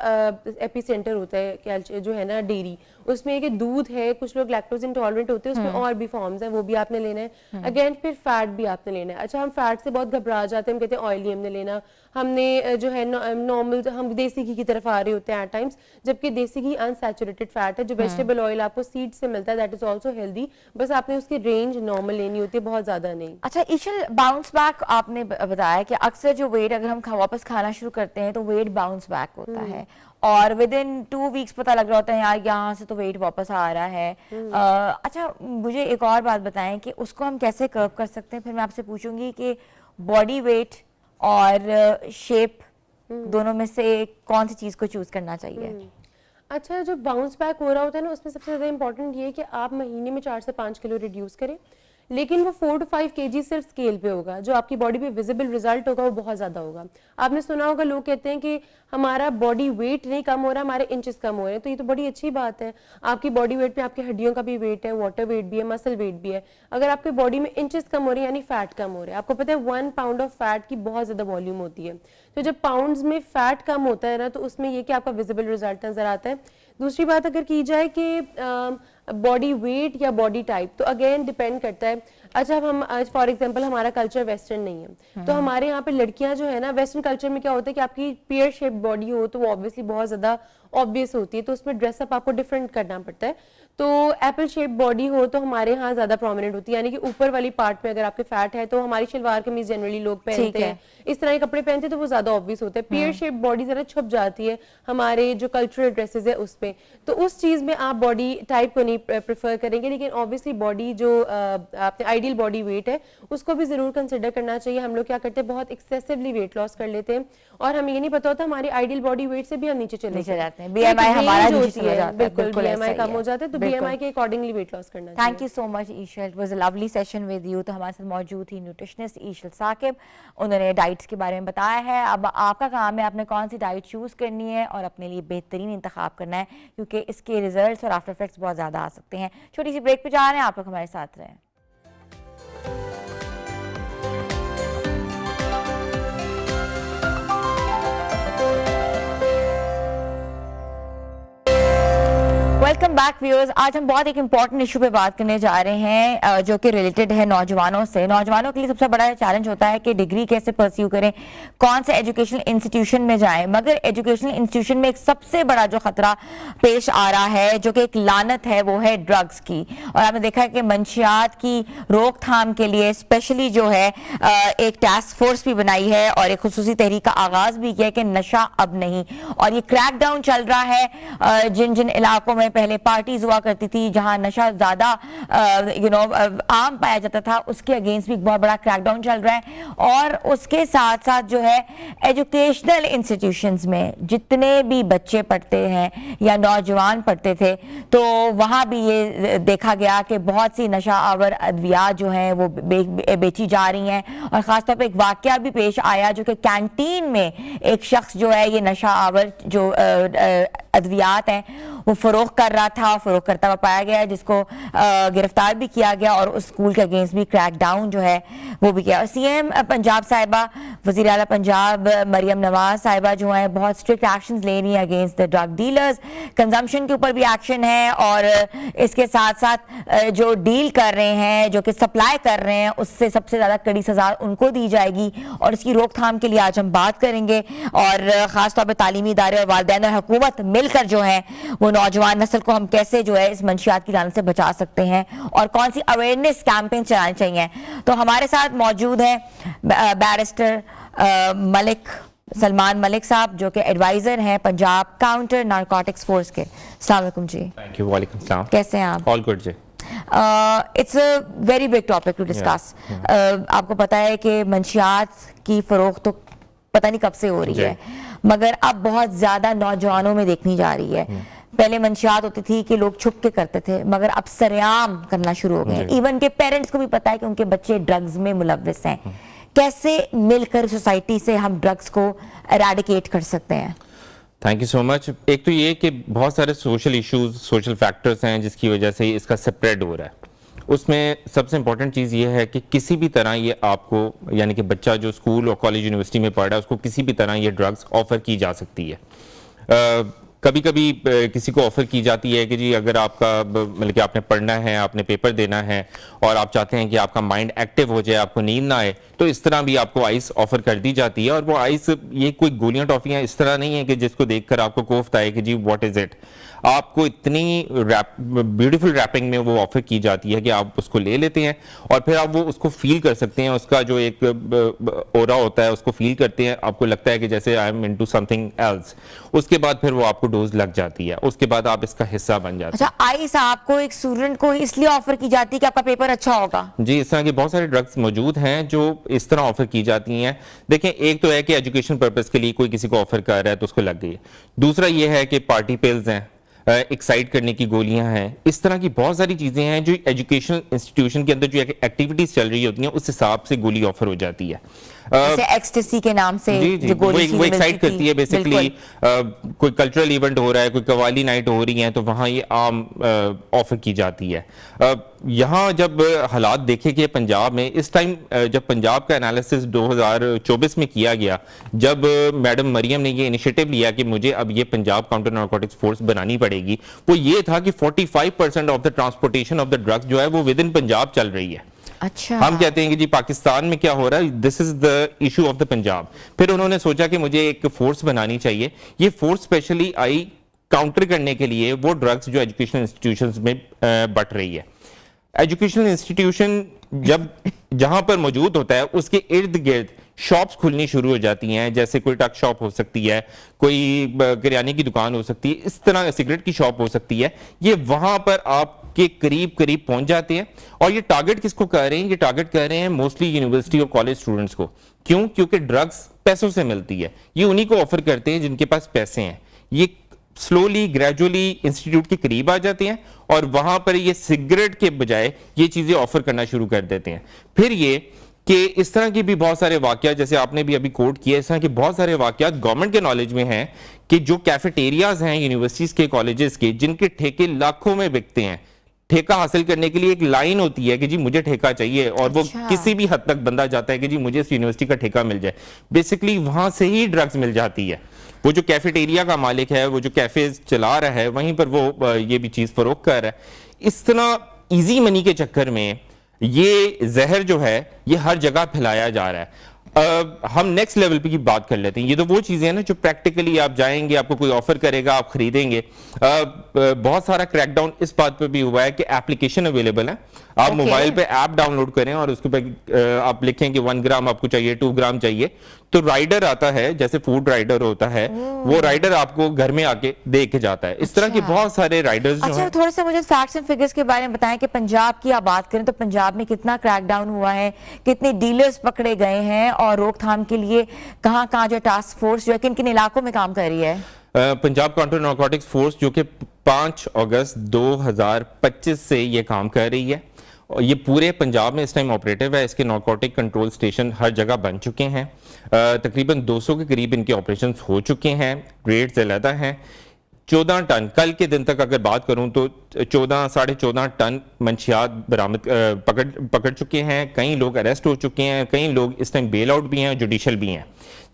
एपिसेंटर होता है जो है ना डेयरी, उसमें एक दूध है, कुछ लोग लैक्टोज इंटॉलरेंट होते हैं, उसमें और भी फॉर्म्स हैं, वो भी आपने लेना है। अगेन फिर फैट भी आपने लेना है। अच्छा, हम फैट से बहुत घबरा जाते हैं, हम कहते हैं ऑयली हमने लेना, हमने जो है नॉर्मल, हम देसी घी की तरफ आ रहे होते हैं एट टाइम्स, जबकि देसी घी अनसैचुरेटेड फैट है। जो वेजिटेबल ऑयल आपको सीड से मिलता है दैट इज ऑल्सो हेल्दी, बस आपने उसकी रेंज नॉर्मल लेनी होती है, बहुत ज्यादा नहीं।
अच्छा ईशल, बाउंस बैक आपने बताया कि अक्सर जो वेट अगर हम वापस खाना शुरू करते हैं तो वेट बाउंस बैक होता है और विद इन 2 वीक्स पता लग रहा होता है यार यहाँ से तो वेट वापस आ रहा है। अच्छा, मुझे एक और बात बताएं कि उसको हम कैसे कर्व कर सकते हैं। फिर मैं आपसे पूछूंगी कि बॉडी वेट और शेप दोनों में से कौन सी चीज़ को चूज करना चाहिए?
अच्छा, जो बाउंस बैक हो रहा होता है ना, उसमें सबसे ज़्यादा इंपॉर्टेंट ये है कि आप महीने में 4 से 5 किलो रिड्यूस करें, लेकिन वो 4 to 5 kg सिर्फ स्केल पे होगा, जो आपकी बॉडी पे विजिबल रिजल्ट होगा वो बहुत ज़्यादा होगा। आपने सुना होगा लोग कहते हैं कि हमारा बॉडी वेट नहीं कम हो रहा, हमारे इंचेस कम हो रहे हैं, तो ये तो बड़ी अच्छी बात है। आपकी बॉडी वेट में आपकी हड्डियों का भी वेट है, वाटर वेट भी है, मसल वेट भी है। अगर आपकी बॉडी में इंचेस कम हो रही है यानी फैट कम हो रहा है। आपको पता है 1 पाउंड ऑफ फैट की बहुत ज़्यादा वॉल्यूम होती है, तो जब पाउंड्स में फैट कम होता है ना तो उसमें ये कि आपका विजिबल रिजल्ट नजर आता है। दूसरी बात अगर की जाए कि बॉडी वेट या बॉडी टाइप, तो अगेन डिपेंड करता है। अच्छा, अब हम फॉर एग्जांपल हमारा कल्चर वेस्टर्न नहीं है, तो हमारे यहाँ पे लड़कियां जो है ना, वेस्टर्न कल्चर में क्या होता है कि आपकी पेयर शेप बॉडी हो तो वो ऑब्वियसली बहुत ज्यादा ऑब्वियस होती है, तो उसमें ड्रेसअप आपको डिफरेंट करना पड़ता है। तो एप्पल शेप बॉडी हो तो हमारे यहाँ ज्यादा प्रोमिनेंट होती है, यानी कि ऊपर वाली पार्ट में अगर आपके फैट है तो हमारी शलवार कमीज जनरली लोग पहनते हैं, इस तरह के कपड़े पहनते हैं तो वो ज्यादा ऑब्वियस होता है। पेयर शेप बॉडी जरा छुप जाती है हमारे जो कल्चरल ड्रेसेस है उस पे, तो उस चीज में आप बॉडी टाइप को नहीं प्रेफर करेंगे। लेकिन ऑब्वियसली बॉडी जो आपने आइडियल बॉडी वेट है उसको भी जरूर कंसिडर करना चाहिए। हम लोग क्या करते हैं, बहुत एक्सेसिवली वेट लॉस कर लेते हैं और हमें ये नहीं पता होता हमारी आइडियल बॉडी वेट से भी हम नीचे चले जाते हैं।
बीएमआई हमारा नीचे चला जाता है,
बिल्कुल बीएमआई कम हो जाता है, तो बीएमआई के अकॉर्डिंगली वेट लॉस करना चाहिए।
Thank you so much Ishal, it was a lovely session with you. तो हमारे साथ मौजूद थी न्यूट्रिशनिस्ट ईशल साकिब, उन्होंने डाइट्स के बारे में बताया है। अब आपका काम है आपने कौन सी डाइट चूज करनी है और अपने लिए बेहतरीन इंतखाब करना है, क्योंकि इसके रिजल्ट्स और आफ्टर इफेक्ट्स बहुत ज़्यादा आ सकते हैं। छोटी सी ब्रेक पे जा रहे हैं, आप लोग हमारे साथ रहें। Welcome back viewers. आज हम बहुत एक इंपॉर्टेंट इशू पे बात करने जा रहे हैं जो कि रिलेटेड है नौजवानों से। नौजवानों के लिए सबसे बड़ा चैलेंज होता है कि डिग्री कैसे परस्यू करें, कौन से एजुकेशनल इंस्टीट्यूशन में जाएं। मगर एजुकेशनल इंस्टीट्यूशन में एक सबसे बड़ा जो खतरा पेश आ रहा है, जो कि एक लानत है, वो है ड्रग्स की। और आपने देखा है कि मंशियात की रोकथाम के लिए स्पेशली जो है एक टास्क फोर्स भी बनाई है और एक खुसूसी तहरीक का आगाज भी किया है कि नशा अब नहीं। और ये क्रैकडाउन चल रहा है जिन जिन इलाकों में पहले पार्टीज हुआ करती थी, जहां नशा ज्यादा आम पाया जाता था, उसके अगेंस्ट भी एक बहुत बड़ा क्रैकडाउन चल रहा है। और उसके साथ साथ जो है एजुकेशनल इंस्टीट्यूशंस में जितने भी बच्चे पढ़ते हैं या नौजवान पढ़ते थे, तो वहां भी ये देखा गया कि बहुत सी नशा आवर अद्वियात जो हैं वो बेची जा रही हैं। और खासतौर पर एक वाकया भी पेश आया जो कि कैंटीन में एक शख्स जो है ये नशा आवर जो अद्वियात हैं वो फरोख्त कर रहा था, फरोख्त करता हुआ पाया गया, जिसको गिरफ्तार भी किया गया और उस स्कूल के अगेंस्ट भी क्रैकडाउन जो है वो भी किया। और सीएम पंजाब साहिबा, वज़ीर आला पंजाब मरियम नवाज साहिबा जो है बहुत स्ट्रिक्ट एक्शंस ले रही हैं against the drug dealers. Consumption के ऊपर भी एक्शन है और इसके साथ साथ जो डील कर रहे हैं, जो कि सप्लाई कर रहे हैं, उससे सबसे ज़्यादा कड़ी सजा उनको दी जाएगी। और इसकी रोकथाम के लिए आज हम बात करेंगे और ख़ासतौर पर तालीमी इदारे और वालिदैन और हुकूमत मिलकर जो है वो नौजवान नस्ल को हम कैसे जो है इस मंशियात की लानत से बचा सकते हैं और कौन सी अवेयरनेस कैंपेन चलाने चाहिए। तो हमारे साथ मौजूद है बैरिस्टर मलिक सलमान मलिक साहब, जो कि एडवाइजर हैं पंजाब काउंटर नारकोटिक्स फोर्स के। अस्सलाम वालेकुम जी।
Thank you. वालेकुम सलाम।
कैसे हैं आप?
ऑल गुड जी।
It's a very big topic to discuss. आपको पता है कि मंशियात की फरोख्त तो पता नहीं कब से हो रही है, मगर अब बहुत ज्यादा नौजवानों में देखनी जा रही है। पहले मंशियात होती थी कि लोग छुप के करते थे, मगर अब सरेआम करना शुरू हो गए। इवन के पेरेंट्स को भी पता है कि उनके बच्चे ड्रग्स में मुलव्विस हैं। कैसे मिलकर सोसाइटी से हम ड्रग्स को एराडिकेट कर सकते हैं?
Thank you so much. एक तो ये कि बहुत सारे सोशल इश्यूज, सोशल फैक्टर्स हैं जिसकी वजह से इसका स्प्रेड हो रहा है। उसमें सबसे इंपॉर्टेंट चीज़ ये है कि किसी भी तरह ये आपको, यानी कि बच्चा जो स्कूल और कॉलेज यूनिवर्सिटी में पढ़ रहा है, उसको किसी भी तरह ये ड्रग्स ऑफर की जा सकती है। कभी कभी किसी को ऑफर की जाती है कि जी अगर आपका मतलब कि आपने पढ़ना है, आपने पेपर देना है और आप चाहते हैं कि आपका माइंड एक्टिव हो जाए, आपको नींद ना आए, तो इस तरह भी आपको आइस ऑफर कर दी जाती है। और वो आइस ये कोई गोलियां टॉफियां इस तरह नहीं है कि जिसको देखकर आपको कोफ्त आए कि जी व्हाट इज इट। आपको इतनी ब्यूटीफुल रैपिंग में वो ऑफर की जाती है कि आप उसको ले लेते हैं और फिर आप वो उसको फील कर सकते हैं। उसका जो एक ओरा होता है उसको फील करते हैं, आपको लगता है कि जैसे I am into something else. उसके बाद फिर वो आपको डोज लग जाती है, उसके बाद आप इसका हिस्सा बन जाते हैं।
अच्छा, आइस आपको एक स्टूडेंट को इसलिए ऑफर की जाती है कि आपका पेपर अच्छा होगा?
जी, इस तरह के बहुत सारे ड्रग्स मौजूद हैं जो इस तरह ऑफर की जाती हैं। देखें, एक तो है कि एजुकेशन पर्पस के लिए कोई किसी को ऑफर कर रहा है तो उसको लग गई। दूसरा ये है कि पार्टी पिल्स हैं, एक्साइट करने की गोलियां हैं, इस तरह की बहुत सारी चीजें हैं जो एजुकेशनल इंस्टीट्यूशन के अंदर जो एक्टिविटीज चल रही होती हैं उस हिसाब से गोली ऑफर हो जाती है।
जैसे एक्सटेसी के नाम से जो गोली
वो एक्साइट करती है बेसिकली। कोई कल्चरल इवेंट हो रहा है, कोई कवाली नाइट हो रही है, तो वहां ये आम ऑफर की जाती है। यहाँ जब हालात देखे कि पंजाब में इस टाइम, जब पंजाब का एनालिसिस 2024 में किया गया, जब मैडम मरियम ने ये इनिशिएटिव लिया कि मुझे अब ये पंजाब काउंटर नारकोटिक्स फोर्स बनानी पड़ेगी, वो ये था कि 45% of the transportation of the drugs जो है वो विद इन पंजाब चल रही है।
अच्छा,
हम कहते हैं कि जी पाकिस्तान में क्या हो रहा है, this is the issue of the Punjab. फिर उन्होंने सोचा कि मुझे एक फोर्स बनानी चाहिए। ये फोर्स स्पेशली आई काउंटर करने के लिए वो ड्रग्स जो एजुकेशनल इंस्टीट्यूशंस में बट रही है। एजुकेशनल इंस्टीट्यूशन जब जहां पर मौजूद होता है उसके इर्द गिर्द शॉप्स खुलनी शुरू हो जाती हैं। जैसे कोई टक शॉप हो सकती है, कोई किराने की दुकान हो सकती है, इस तरह सिगरेट की शॉप हो सकती है। ये वहां पर आपके करीब करीब पहुंच जाते हैं। और ये टारगेट किसको कर रहे हैं? ये टारगेट कर रहे हैं मोस्टली यूनिवर्सिटी और कॉलेज स्टूडेंट्स को। क्यों? क्योंकि ड्रग्स पैसों से मिलती है। ये उन्हीं को ऑफर करते हैं जिनके पास पैसे हैं। ये स्लोली ग्रेजुअली इंस्टीट्यूट के करीब आ जाते हैं और वहां पर ये सिगरेट के बजाय ये चीजें ऑफर करना शुरू कर देते हैं। फिर ये कि इस तरह के भी बहुत सारे वाकया, जैसे आपने भी अभी कोट किया, इस तरह के बहुत सारे वाकया गवर्नमेंट के नॉलेज में हैं कि जो कैफेटेरियाज हैं यूनिवर्सिटीज के, कॉलेजेस के, जिनके ठेके लाखों में बिकते हैं, ठेका हासिल करने के लिए एक लाइन होती है कि जी मुझे ठेका चाहिए, और वो
अच्छा।
किसी भी हद तक बंदा जाता है कि जी मुझे इस यूनिवर्सिटी का ठेका मिल जाए। बेसिकली वहां से ही ड्रग्स मिल जाती है। वो जो कैफेटेरिया का मालिक है, वो जो कैफे चला रहा है, वहीं पर वो ये भी चीज फरोख्त कर रहा है। इस तरह इजी मनी के चक्कर में ये जहर जो है ये हर जगह फैलाया जा रहा है। हम नेक्स्ट लेवल पे की बात कर लेते हैं। ये तो वो चीजें हैं ना जो प्रैक्टिकली आप जाएंगे, आपको कोई ऑफर करेगा, आप खरीदेंगे। बहुत सारा क्रैकडाउन इस बात पे भी हुआ है कि एप्लीकेशन अवेलेबल है, आप मोबाइल पे ऐप डाउनलोड करें और उसके पे आप लिखें कि 1 ग्राम आपको चाहिए, 2 ग्राम चाहिए, तो राइडर आता है, जैसे फूड राइडर होता है, वो राइडर आपको घर में आके दे के जाता है। इस तरह के बहुत सारे राइडर्स जो
अच्छा,
हैं।
थोड़ा सा मुझे फैक्ट्स एंड फिगर्स के बारे में बताएं कि पंजाब की आप बात करें तो पंजाब में कितना क्रैकडाउन हुआ है, कितने डीलर्स पकड़े गए हैं, और रोकथाम के लिए कहां कहां जो टास्क फोर्स जो है किन किन इलाकों में काम कर रही है?
पंजाब काउंटर नारकोटिक्स फोर्स जो कि 5 अगस्त 2025 से ये काम कर रही है, और ये पूरे पंजाब में इस टाइम ऑपरेटिव है। इसके नारकोटिक कंट्रोल स्टेशन हर जगह बन चुके हैं। तकरीबन 200 के करीब इनके ऑपरेशंस हो चुके हैं, रेट्स अलहदा हैं। 14 टन, कल के दिन तक अगर बात करूं तो 14 साढ़े 14 टन मंशियात बरामद पकड़ चुके हैं। कई लोग अरेस्ट हो चुके हैं, कई लोग इस टाइम बेल आउट भी हैं, जुडिशियल भी हैं।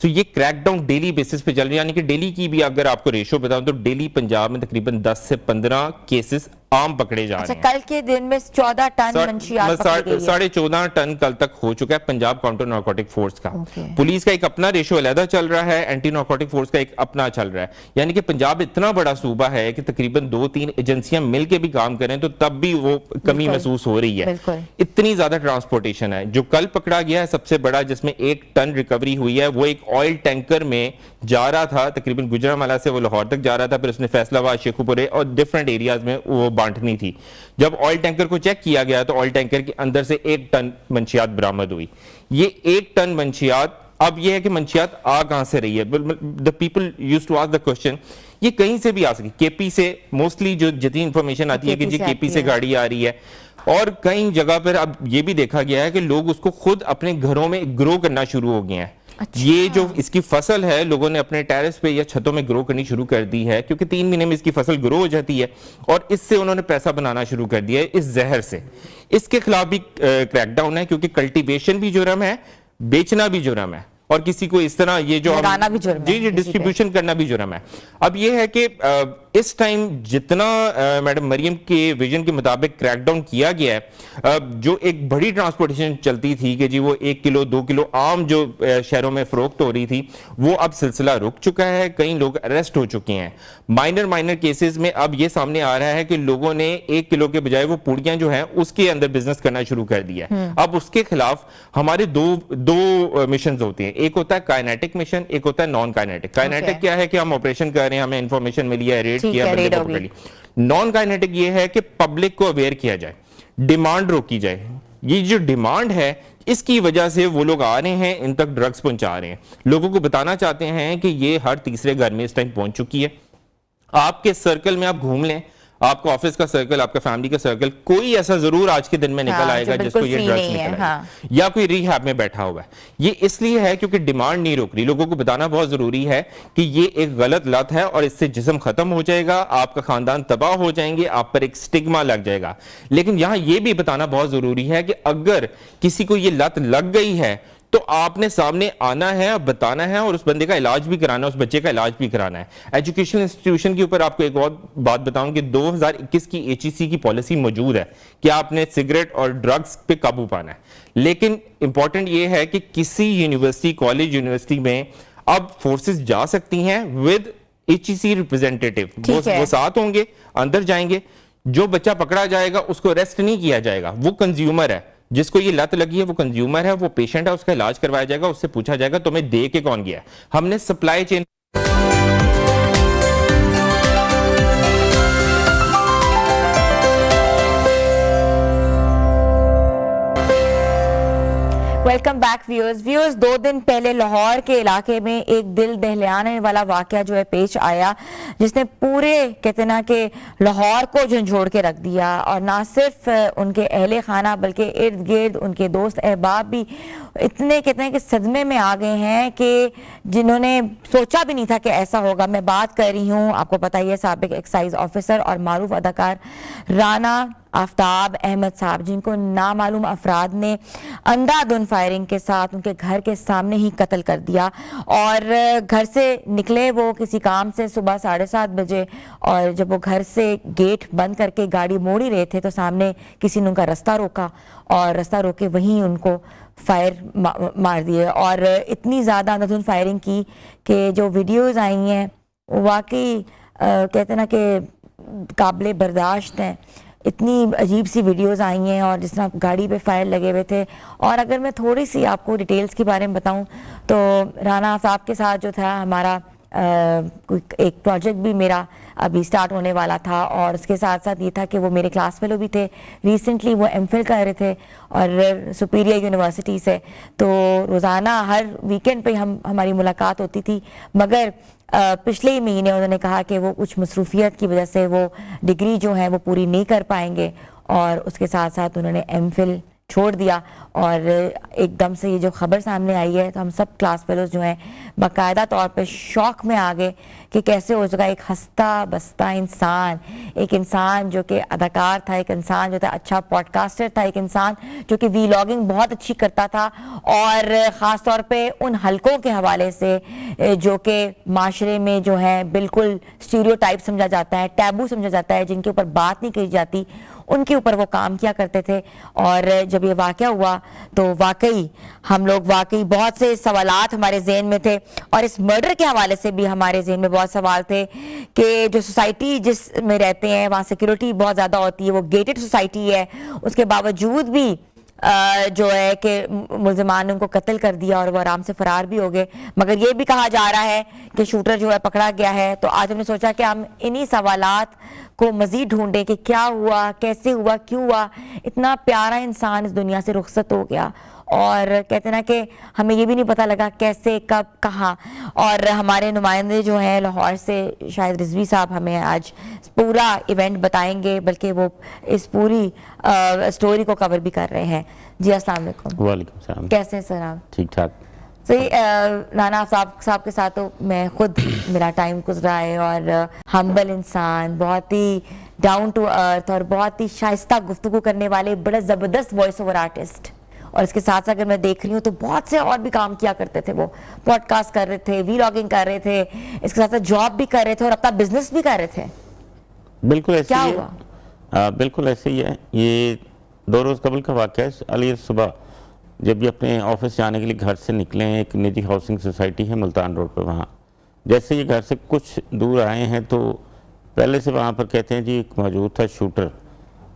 तो ये क्रैकडाउन डेली बेसिस पे चल रही है, यानी कि डेली की भी अगर आपको रेशो बताऊं तो डेली पंजाब में तकरीबन 10 से 15 केसेस आम पकड़े जा रहे हैं।
कल के दिन में 14 टन मंशियात पकड़ी गई है।
साढ़े 14 टन कल तक हो चुका है पंजाब काउंटर नारकोटिक फोर्स का। पुलिस का एक अपना रेशो अलहदा चल रहा है, एंटी नारकोटिक फोर्स का एक अपना चल रहा है। यानी कि पंजाब इतना बड़ा सूबा है कि तकरीबन 2-3 एजेंसियां मिलकर भी काम करें तो तब भी वो कमी महसूस हो रही है। इतनी ज्यादा ट्रांसपोर्टेशन है। जो कल पकड़ा गया है सबसे बड़ा, जिसमें 1 टन रिकवरी हुई है, वो एक ऑयल टैंकर में जा रहा था, तकरीबन गुजरांवाला से वो लाहौर तक जा रहा था, फिर उसने फैसलाबाद, शेखुपुरे और डिफरेंट एरियाज में वो बांटनी थी। जब ऑयल टैंकर को चेक किया गया तो ऑयल टैंकर के अंदर से 1 टन मंशियात बरामद हुई। ये 1 टन मंशियात, अब ये है कि मंशियात आ कहां से रही है? The people used to ask the question, ये कहीं से भी आ सके। केपी से मोस्टली जो जितनी इंफॉर्मेशन आती है कि जी केपी से गाड़ी आ रही है, और कई जगह पर अब ये भी देखा गया है कि लोग उसको खुद अपने घरों में ग्रो करना शुरू हो गए हैं। अच्छा। ये जो इसकी फसल है, लोगों ने अपने टेरेस पे या छतों में ग्रो करनी शुरू कर दी है, क्योंकि 3 महीने में इसकी फसल ग्रो हो जाती है, और इससे उन्होंने पैसा बनाना शुरू कर दिया है इस जहर से। इसके खिलाफ भी क्रैकडाउन है, क्योंकि कल्टीवेशन भी जुर्म है, बेचना भी जुर्म है, और किसी को इस तरह ये जो जी डिस्ट्रीब्यूशन करना भी जुर्म है। अब ये है कि इस टाइम जितना मैडम मरियम के विजन के मुताबिक क्रैकडाउन किया गया है, जो एक बड़ी ट्रांसपोर्टेशन चलती थी कि जी वो 1 किलो 2 किलो आम जो शहरों में फरोख्त हो रही थी, वो अब सिलसिला रुक चुका है। कई लोग अरेस्ट हो चुके हैं। माइनर केसेस में अब ये सामने आ रहा है कि लोगों ने 1 किलो के बजाय वो पुड़ियां जो हैं उसके अंदर बिजनेस करना शुरू कर दिया है। अब उसके खिलाफ हमारे दो मिशन होते हैं, एक होता है काइनेटिक मिशन, एक होता है नॉन काइनेटिक। काइनेटिक क्या है कि हम ऑपरेशन कर रहे हैं, हमें इंफॉर्मेशन मिली है, रेड किया, बंदे को पकड़ लिया। नॉन काइनेटिक ये है कि पब्लिक को अवेयर किया जाए, डिमांड रोकी जाए। ये जो डिमांड है, इसकी वजह से वो लोग आ रहे हैं, इन तक ड्रग्स पहुंचा रहे हैं, लोगों को बताना चाहते हैं कि ये हर तीसरे घर में इस टाइम पहुंच चुकी है। आपके सर्कल में आप घूम लें, आपका ऑफिस का सर्कल, आपका फैमिली का सर्कल, कोई ऐसा जरूर आज के दिन में निकल आएगा जिसको ये ड्रग्स निकल आएगा, या कोई रिहैब में बैठा हुआ है। ये इसलिए है क्योंकि डिमांड नहीं रोक रही। लोगों को बताना बहुत जरूरी है कि ये एक गलत लत है और इससे जिस्म खत्म हो जाएगा, आपका खानदान तबाह हो जाएंगे, आप पर एक स्टिग्मा लग जाएगा। लेकिन यहां ये भी बताना बहुत जरूरी है कि अगर किसी को ये लत लग गई है तो आपने सामने आना है, बताना है, और उस बंदे का इलाज भी कराना है, उस बच्चे का इलाज भी कराना है। एजुकेशन इंस्टीट्यूशन के ऊपर आपको एक और बात बताऊं कि 2021 की HEC की पॉलिसी मौजूद है कि आपने सिगरेट और ड्रग्स पे काबू पाना है। लेकिन इंपॉर्टेंट ये है कि किसी यूनिवर्सिटी, कॉलेज, यूनिवर्सिटी में अब फोर्सेस जा सकती हैं विद HEC रिप्रेजेंटेटिव, वो साथ होंगे, अंदर जाएंगे। जो बच्चा पकड़ा जाएगा उसको अरेस्ट नहीं किया जाएगा, वो कंज्यूमर है, जिसको ये लत लगी है वो कंज्यूमर है, वो पेशेंट है, उसका इलाज करवाया जाएगा, उससे पूछा जाएगा तुम्हें दे के कौन गया। हमने supply chain
welcome back viewers. 2 दिन पहले लाहौर के इलाके में एक दिल दहलाने वाला वाकया जो है पेश आया, जिसने पूरे कहते ना कि लाहौर को झंझोड़ के रख दिया, और ना सिर्फ उनके अहले खाना बल्कि इर्द गिर्द उनके दोस्त अहबाब भी इतने कहते हैं कि सदमे में आ गए हैं कि जिन्होंने सोचा भी नहीं था कि ऐसा होगा। मैं बात कर रही हूँ, आपको पता ही है, साबिक एक्साइज ऑफिसर और मारूफ अदाकार राना आफ्ताब अहमद साहब, जिनको नामालूम अफराद ने अंधाधुंध फायरिंग के साथ उनके घर के सामने ही कत्ल कर दिया। और घर से निकले वो किसी काम से सुबह 7:30 बजे, और जब वो घर से गेट बंद करके गाड़ी मोड़ ही रहे थे तो सामने किसी ने उनका रास्ता रोका और रास्ता रोक के वहीं उनको फायर मार दिए। और इतनी ज़्यादा अंधाधुंध फायरिंग की कि जो वीडियोज़ आई हैं वो वाकई कहते ना कि काबिल बर्दाश्त हैं। इतनी अजीब सी वीडियोस आई हैं और जिस तरह गाड़ी पे फायर लगे हुए थे। और अगर मैं थोड़ी सी आपको डिटेल्स के बारे में बताऊं तो राना साहब के साथ जो था हमारा एक प्रोजेक्ट भी मेरा अभी स्टार्ट होने वाला था, और उसके साथ साथ ये था कि वो मेरे क्लास फेलो भी थे। रिसेंटली वो एमफिल कर रहे थे और सुपीरियर यूनिवर्सिटी से, तो रोज़ाना हर वीकेंड पे हमारी मुलाकात होती थी। मगर पिछले ही महीने उन्होंने कहा कि वो कुछ मसरूफियत की वजह से वो डिग्री जो है वो पूरी नहीं कर पाएंगे, और उसके साथ साथ उन्होंने एमफिल छोड़ दिया। और एकदम से ये जो खबर सामने आई है तो हम सब क्लास फेलोज जो हैं बाकायदा तौर पे शौक में आ गए कि कैसे हो सका एक हंसता बसता इंसान, एक इंसान जो कि अदाकार था, एक इंसान जो था अच्छा पॉडकास्टर था, एक इंसान जो कि वीलॉगिंग बहुत अच्छी करता था, और ख़ास तौर पे उन हलकों के हवाले से जो कि माशरे में जो है बिल्कुल स्टीरियोटाइप समझा जाता है, टैबू समझा जाता है, जिनके ऊपर बात नहीं की जाती, उनके ऊपर वो काम किया करते थे। और जब ये वाक़या हुआ तो वाकई हम लोग वाकई बहुत से सवालात हमारे जहन में थे, और इस मर्डर के हवाले से भी हमारे जहन में बहुत सवाल थे कि जो सोसाइटी जिस में रहते हैं वहाँ सिक्योरिटी बहुत ज़्यादा होती है, वो गेटेड सोसाइटी है, उसके बावजूद भी जो है कि मुल्ज़िमान ने उनको कत्ल कर दिया और वो आराम से फरार भी हो गए। मगर ये भी कहा जा रहा है कि शूटर जो है पकड़ा गया है। तो आज हमने सोचा कि हम इन्हीं सवालात को मज़ीद ढूंढें कि क्या हुआ, कैसे हुआ, क्यों हुआ, इतना प्यारा इंसान इस दुनिया से रुखसत हो गया, और कहते ना कि हमें ये भी नहीं पता लगा कैसे, कब, कहाँ। और हमारे नुमाइंदे जो हैं लाहौर से, शायद रिजवी साहब हमें आज पूरा इवेंट बताएंगे, बल्कि वो इस पूरी स्टोरी को कवर भी कर रहे हैं। जी अस्सलाम वालेकुम।
वालेकुम सलाम।
कैसे हैं सर आप?
ठीक ठाक।
सही। नाना साहब के साथ तो मैं खुद मेरा टाइम गुजरा है, और हम्बल इंसान, बहुत ही डाउन टू अर्थ और बहुत ही शाइस्ता गुफ्तगू करने वाले बड़े ज़बरदस्त वॉइस ओवर आर्टिस्ट। और इसके साथ साथ अगर मैं देख रही हूँ तो बहुत से और भी काम किया करते थे, वो पॉडकास्ट कर रहे थे, वीलॉगिंग कर रहे थे, इसके साथ साथ जॉब भी कर रहे थे और अपना बिजनेस भी कर रहे थे।
बिल्कुल ऐसे
क्या
ही
हुआ?
है। बिल्कुल ऐसे ही है। ये 2 रोज़ कबल का वाक़या है। अली सुबह जब भी अपने ऑफिस जाने के लिए घर से निकले हैं, एक निजी हाउसिंग सोसाइटी है मुल्तान रोड पर, वहाँ जैसे ये घर से कुछ दूर आए हैं तो पहले से वहाँ पर कहते हैं जी एक मौजूद था शूटर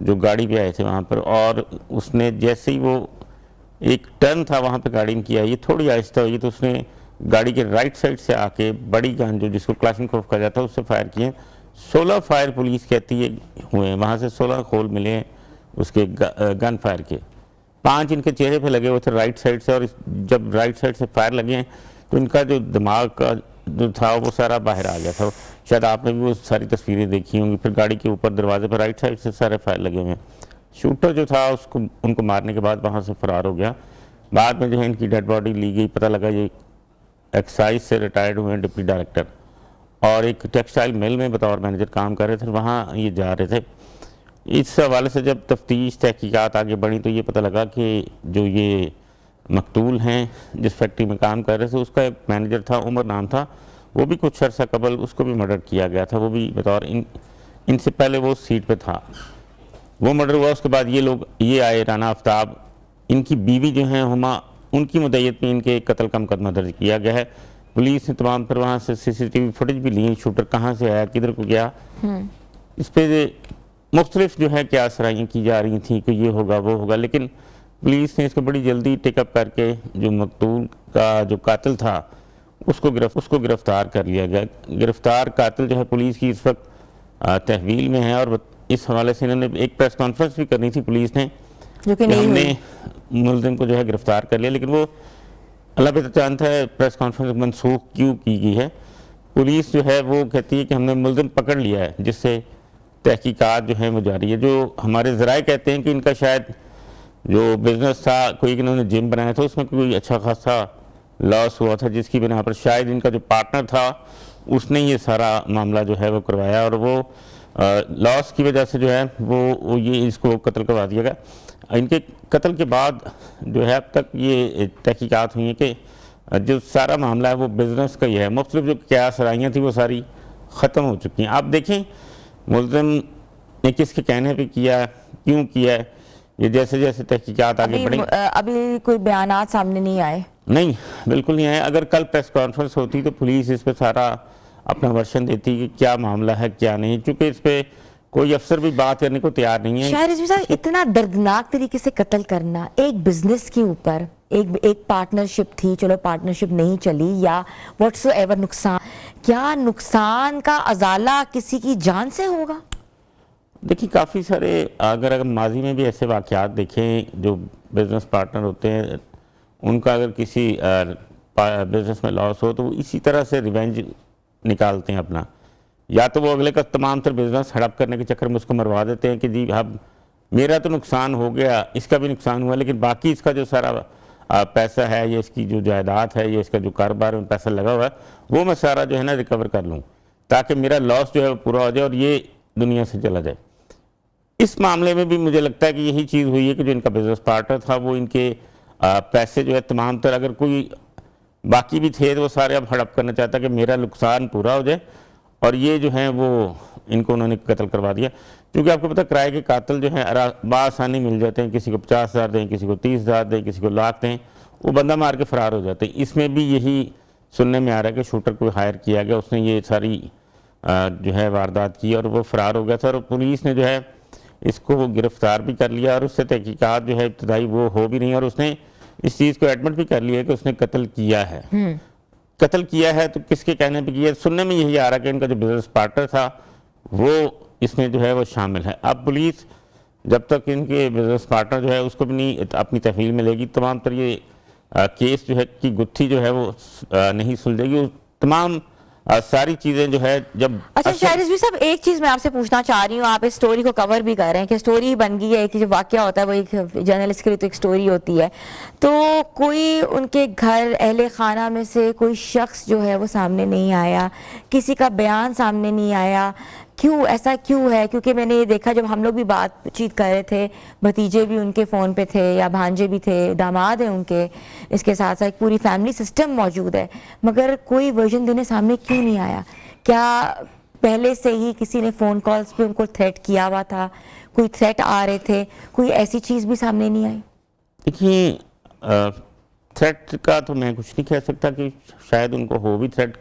जो गाड़ी पे आए थे वहाँ पर, और उसने जैसे ही वो एक टर्न था वहाँ पे गाड़ी में किया, ये थोड़ी आहिस्ता हुई तो उसने गाड़ी के राइट साइड से आके बड़ी गन जो जिसको क्लाशनकोफ कहा जाता है उससे फायर किए। 16 फायर पुलिस कहती है हुए हैं, वहाँ से 16 खोल मिले हैं उसके गन फायर के। 5 इनके चेहरे पे लगे हुए थे राइट साइड से, और जब राइट साइड से फायर लगे हैं तो इनका जो दिमाग का जो था वो सारा बाहर आ गया था। शायद आपने भी वो सारी तस्वीरें देखी होंगी। फिर गाड़ी के ऊपर दरवाजे पर राइट साइड से सारे फायर लगे हुए हैं। शूटर जो था उसको उनको मारने के बाद वहाँ से फरार हो गया। बाद में जो है इनकी डेड बॉडी ली गई, पता लगा ये एक्साइज से रिटायर्ड हुए हैं डिप्टी डायरेक्टर, और एक टेक्सटाइल मिल में बतौर मैनेजर काम कर रहे थे, वहाँ ये जा रहे थे। इस हवाले से जब तफ्तीश तहकीकात आगे बढ़ी तो ये पता लगा कि जो ये मकतूल हैं जिस फैक्ट्री में काम कर रहे थे उसका एक मैनेजर था, उमर नाम था, वो भी कुछ अर्सा कबल उसको भी मर्डर किया गया था। वो भी बतौर इनसे पहले वो सीट पे था, वो मर्डर हुआ। उसके बाद ये लोग ये आए राना आफ्ताब, इनकी बीवी जो हैं हुमा, उनकी मुद्दत में इनके कत्ल का मुकदमा दर्ज किया गया है। पुलिस ने तमाम पर वहाँ से CCTV फुटेज भी ली, शूटर कहाँ से आया, किधर को गया, इस पर मुख्तलिफ जो है क्या सराहियाँ की जा रही थी कि ये होगा वो होगा। लेकिन पुलिस ने इसको बड़ी जल्दी टेकअप करके जो मकतूल का जो कातिल था उसको गिरफ्तार कर लिया गया। गिरफ्तार कातिल जो है पुलिस की इस वक्त तहवील में है, और इस हवाले से इन्होंने एक प्रेस कॉन्फ्रेंस भी करनी थी पुलिस ने,
जो कि नहीं
हमने मुलजिम को जो है गिरफ्तार कर लिया, लेकिन वो अल्लाह पे जानता है प्रेस कॉन्फ्रेंस मनसूख क्यों की गई है। पुलिस जो है वो कहती है कि हमने मुलजिम पकड़ लिया है, जिससे तहकीकात जो है वो जारी है। जो हमारे ज़राए कहते हैं कि इनका शायद जो बिज़नेस था, कोई इन्होंने जिम बनाया था, उसमें कोई अच्छा खासा लॉस हुआ था, जिसकी बिना पर शायद इनका जो पार्टनर था उसने ये सारा मामला जो है वो करवाया, और वो लॉस की वजह से जो है वो ये इसको कत्ल करवा दिया गया। इनके कत्ल के बाद जो है अब तक ये तहकीकात हुई है कि जो सारा मामला है वो बिजनेस का ही है। मुख्तलिफ जो क्या सराइयाँ थी वो सारी ख़त्म हो चुकी हैं। आप देखें मुलज़िम ने किसके कहने पे किया, क्यों किया है, ये जैसे जैसे तहकीकात आगे बढ़ी
अभी कोई बयानात सामने नहीं आए।
नहीं, बिल्कुल नहीं आए। अगर कल प्रेस कॉन्फ्रेंस होती तो पुलिस इस पर सारा अपना वर्शन देती कि क्या मामला है क्या नहीं, चूँकि इस पर कोई अफसर भी बात करने को तैयार नहीं है।
शायद रिजवी साहब, इतना दर्दनाक तरीके से कत्ल करना एक बिजनेस के ऊपर, एक पार्टनरशिप थी, चलो पार्टनरशिप नहीं चली या व्हाट्सएवर नुकसान, क्या नुकसान का अजाला किसी की जान से होगा?
देखिए काफ़ी सारे अगर माजी में भी ऐसे वाक़यात देखें, जो बिजनेस पार्टनर होते हैं उनका अगर किसी बिजनेस में लॉस हो तो वो इसी तरह से रिवेंज निकालते हैं अपना। या तो वो अगले का तमाम तर बिजनेस हड़प करने के चक्कर में उसको मरवा देते हैं कि जी अब मेरा तो नुकसान हो गया, इसका भी नुकसान हुआ, लेकिन बाकी इसका जो सारा पैसा है, ये इसकी जो जायदाद है, ये इसका जो कारोबार में पैसा लगा हुआ है, वो मैं सारा जो है ना रिकवर कर लूँ, ताकि मेरा लॉस जो है वो पूरा हो जाए और ये दुनिया से चला जाए। इस मामले में भी मुझे लगता है कि यही चीज़ हुई है कि जो इनका बिजनेस पार्टनर था वो इनके पैसे जो है तमाम तर, अगर कोई बाकी भी थे तो वो सारे अब हड़प करना चाहता कि मेरा नुकसान पूरा हो जाए, और ये जो है वो इनको उन्होंने कत्ल करवा दिया। क्योंकि आपको पता किराए के कातिल जो हैं बासानी मिल जाते हैं, किसी को 50,000 दें, किसी को 30,000 दें, किसी को लाख दें, वो बंदा मार के फ़रार हो जाते हैं। इसमें भी यही सुनने में आ रहा है कि शूटर को हायर किया गया, उसने ये सारी जो है वारदात की और वो फ़रार हो गया था, और पुलिस ने जो है इसको गिरफ़्तार भी कर लिया और उससे तहकीकात जो है इब्तदाई वो हो भी नहीं, और उसने इस चीज़ को एडमिट भी कर लिया कि उसने कत्ल किया है। कत्ल किया है तो किसके कहने पे किया? सुनने में यही आ रहा है कि इनका जो बिजनेस पार्टनर था वो इसमें जो है वो शामिल है। अब पुलिस जब तक इनके बिजनेस पार्टनर जो है उसको भी नहीं अपनी तहवील में लेगी, तमाम तर ये केस जो है की गुत्थी जो है वो नहीं सुलझेगी। तमाम सारी चीज़ें जो है जब
अच्छा शायद रिजवी साहब, एक चीज़ मैं आपसे पूछना चाह रही हूँ, आप इस स्टोरी को कवर भी कर रहे हैं कि स्टोरी बन गई है, कि जो वाक़या होता है वो एक जर्नलिस्ट के लिए तो एक स्टोरी होती है, तो कोई उनके घर अहले खाना में से कोई शख्स जो है वो सामने नहीं आया, किसी का बयान सामने नहीं आया, क्यों? ऐसा क्यों है? क्योंकि मैंने ये देखा जब हम लोग भी बातचीत कर रहे थे, भतीजे भी उनके फ़ोन पे थे या भांजे भी थे, दामाद हैं उनके, इसके साथ साथ पूरी फैमिली सिस्टम मौजूद है, मगर कोई वर्जन देने सामने क्यों नहीं आया? क्या पहले से ही किसी ने फ़ोन कॉल्स पे उनको थ्रेट किया हुआ था, कोई थ्रेट आ रहे थे, कोई ऐसी चीज़ भी सामने नहीं आई?
देखिए थ्रेट का तो मैं कुछ नहीं कह सकता कि शायद उनको हो भी थ्रेट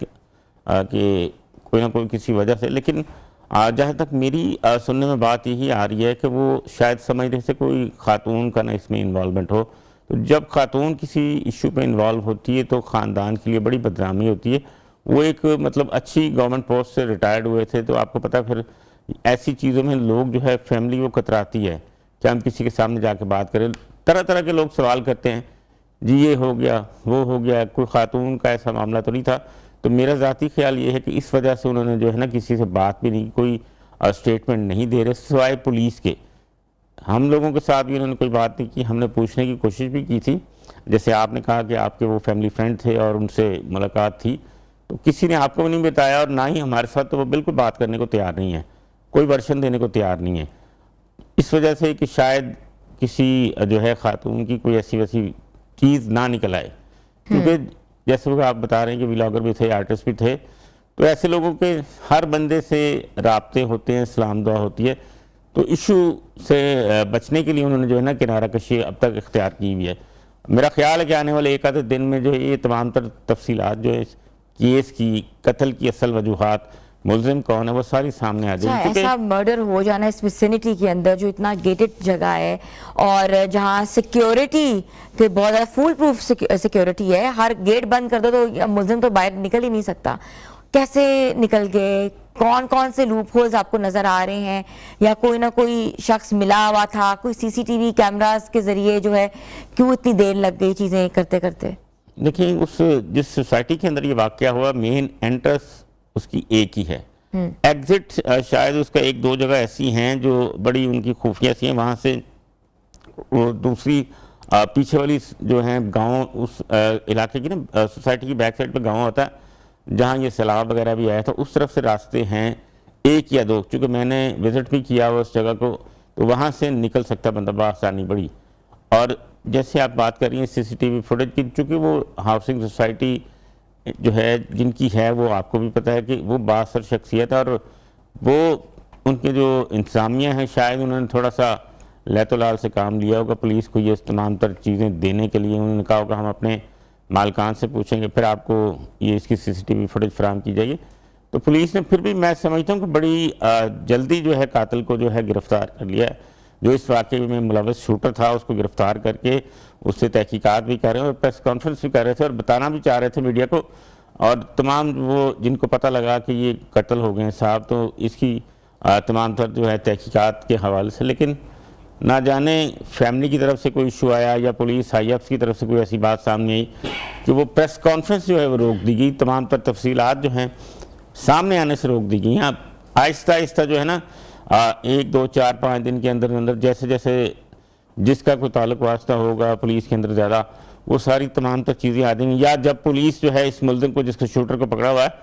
कि कोई ना कोई किसी वजह से, लेकिन जहाँ तक मेरी सुनने में बात यही आ रही है कि वो शायद समझ रहे से कोई खातून का ना इसमें इन्वॉल्वमेंट हो, तो जब खातून किसी इशू पे इन्वॉल्व होती है तो ख़ानदान के लिए बड़ी बदनामी होती है। वो एक मतलब अच्छी गवर्नमेंट पोस्ट से रिटायर्ड हुए थे, तो आपको पता फिर ऐसी चीज़ों में लोग जो है फैमिली वो कतराती है कि हम किसी के सामने जाके बात करें। तरह तरह के लोग सवाल करते हैं, जी ये हो गया वो हो गया, कोई खातून का ऐसा मामला तो नहीं था। तो मेरा ज़ाती ख्याल ये है कि इस वजह से उन्होंने जो है ना किसी से बात भी नहीं, कोई स्टेटमेंट नहीं दे रहे सिवाय पुलिस के। हम लोगों के साथ भी उन्होंने कोई बात नहीं की, हमने पूछने की कोशिश भी की थी, जैसे आपने कहा कि आपके वो फैमिली फ्रेंड थे और उनसे मुलाकात थी, तो किसी ने आपको भी नहीं बताया और ना ही हमारे साथ, तो वो बिल्कुल बात करने को तैयार नहीं है, कोई वर्शन देने को तैयार नहीं है। इस वजह से कि शायद किसी जो है खातून की कोई ऐसी वैसी चीज़ ना निकल आए, क्योंकि जैसे वो आप बता रहे हैं कि व्लॉगर भी थे, आर्टिस्ट भी थे, तो ऐसे लोगों के हर बंदे से राब्ते होते हैं, सलाम दुआ होती है, तो इशू से बचने के लिए उन्होंने जो है ना किनारा कशी अब तक इख्तियार की हुई है। मेरा ख्याल है कि आने वाले एक आधे दिन में जो है ये तमाम तर तफसीलात जो है केस की, कत्ल की असल वजूहात, मुलजिम कौन है, वो सारी सामने आ जाएगी।
ऐसा मर्डर हो जाना इस विसिनिटी के अंदर जो इतना गेटेड जगह है और जहाँ सिक्योरिटी के बहुत ज़्यादा फुल प्रूफ सिक्योरिटी है, हर गेट बंद कर दो तो मुलजिम तो बाहर निकल ही नहीं सकता, कैसे निकल गए? कौन कौन से लूप होल्स आपको नज़र आ रहे हैं, या कोई ना कोई शख्स मिला हुआ था, कोई सीसीटीवी कैमरास के ज़रिए जो है क्यों इतनी देर लग गई चीज़ें करते करते?
देखिए उस जिस सोसाइटी के अंदर ये वाक़या हुआ, मेन एंट्रेंस उसकी एक ही है, एग्जिट शायद उसका एक दो जगह ऐसी हैं जो बड़ी उनकी खुफिया सी हैं, वहाँ से वो दूसरी पीछे वाली जो है गांव, उस इलाके की ना सोसाइटी की बैक साइड पे गांव होता है जहाँ ये सैलाब वगैरह भी आया था, उस तरफ से रास्ते हैं एक या दो, क्योंकि मैंने विजिट भी किया उस जगह को, तो वहाँ से निकल सकता बंदा बासानी बड़ी। और जैसे आप बात कर रही हैं सीसीटीवी फुटेज की, चूँकि वो हाउसिंग सोसाइटी जो है जिनकी है, वो आपको भी पता है कि वो बासर शख्सियत है, और वो उनके जो इंतज़ामिया है शायद उन्होंने थोड़ा सा लैतोलाल से काम लिया होगा पुलिस को ये तमाम तर चीज़ें देने के लिए। उन्होंने कहा होगा हम अपने मालकान से पूछेंगे, फिर आपको ये इसकी सीसीटीवी फुटेज फराहम की जाएगी। तो पुलिस ने फिर भी, मैं समझता हूँ कि बड़ी जल्दी जो है कातिल को जो है गिरफ्तार कर लिया है। जो इस वाक़े में मुलव्वस शूटर था उसको गिरफ्तार करके उससे तहकीकात भी कर रहे हैं और प्रेस कॉन्फ्रेंस भी कर रहे थे और बताना भी चाह रहे थे मीडिया को, और तमाम वो जिनको पता लगा कि ये कत्ल हो गए हैं साहब, तो इसकी तमाम तर जो है तहकीकात के हवाले से। लेकिन ना जाने फैमिली की तरफ से कोई इशू आया या पुलिस IAFS की तरफ से कोई ऐसी बात सामने आई कि वो प्रेस कॉन्फ्रेंस जो है वो रोक दी गई, तमाम तर तफसीलात जो हैं सामने आने से रोक दी गई हैं। आहिस्ता आहिस्ता जो है ना 1, 2, 4, 5 दिन के अंदर अंदर जैसे जैसे जिसका कोई ताल्लुक वास्ता होगा पुलिस के अंदर ज़्यादा, वो सारी तमाम तर चीज़ें आ जाएंगी। या जब पुलिस जो है इस मुलजिम को, जिसको शूटर को पकड़ा हुआ है,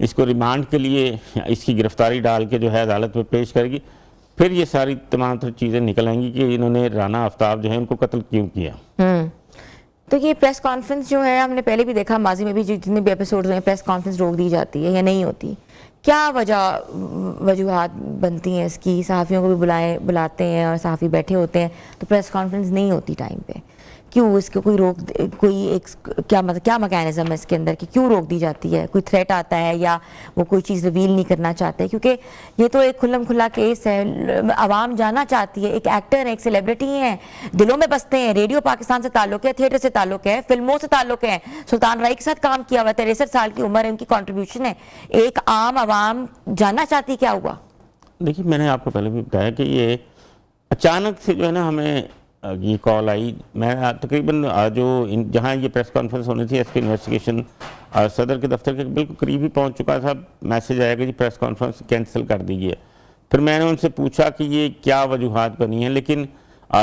इसको रिमांड के लिए इसकी गिरफ्तारी डाल के जो है अदालत में पेश करेगी, फिर ये सारी तमाम तर चीज़ें निकल आएंगी कि इन्होंने राना आफ्ताब जो है उनको कत्ल क्यों किया।
तो ये प्रेस कॉन्फ्रेंस जो है हमने पहले भी देखा, माजी में भी जितने भी एपिसोड हुए प्रेस कॉन्फ्रेंस रोक दी जाती है या नहीं होती, क्या वजूहात बनती हैं इसकी? सहाफ़ियों को भी बुलाते हैं और सहाफ़ी बैठे होते हैं तो प्रेस कॉन्फ्रेंस नहीं होती टाइम पे, क्यों? इसको कोई एक क्या मतलब क्या मैकेनिज्म है इसके अंदर कि क्यों रोक दी जाती है? कोई थ्रेट आता है या वो कोई चीज़ रिवील नहीं करना चाहते? क्योंकि ये तो एक खुल्लम खुल्ला केस है, आवाम जानना चाहती है। एक एक्टर है, एक सेलिब्रिटी हैं, दिलों में बसते हैं, रेडियो पाकिस्तान से ताल्लुक़ है, थिएटर से ताल्लुक़ है, फिल्मों से ताल्लुक़ है, सुल्तान राय के साथ काम किया हुआ, 63 साल की उम्र है, उनकी कॉन्ट्रीब्यूशन है। एक आम आवाम जानना चाहती क्या हुआ।
देखिए, मैंने आपको पहले भी बताया कि ये अचानक से जो है ना हमें ये कॉल आई। मैं तकरीबन जहाँ ये प्रेस कॉन्फ्रेंस होनी थी SP इन्वेस्टिगेशन सदर के दफ्तर के बिल्कुल करीब ही पहुँच चुका था, मैसेज आया कि जी प्रेस कॉन्फ्रेंस कैंसिल कर दी है। फिर मैंने उनसे पूछा कि ये क्या वजूहात बनी हैं, लेकिन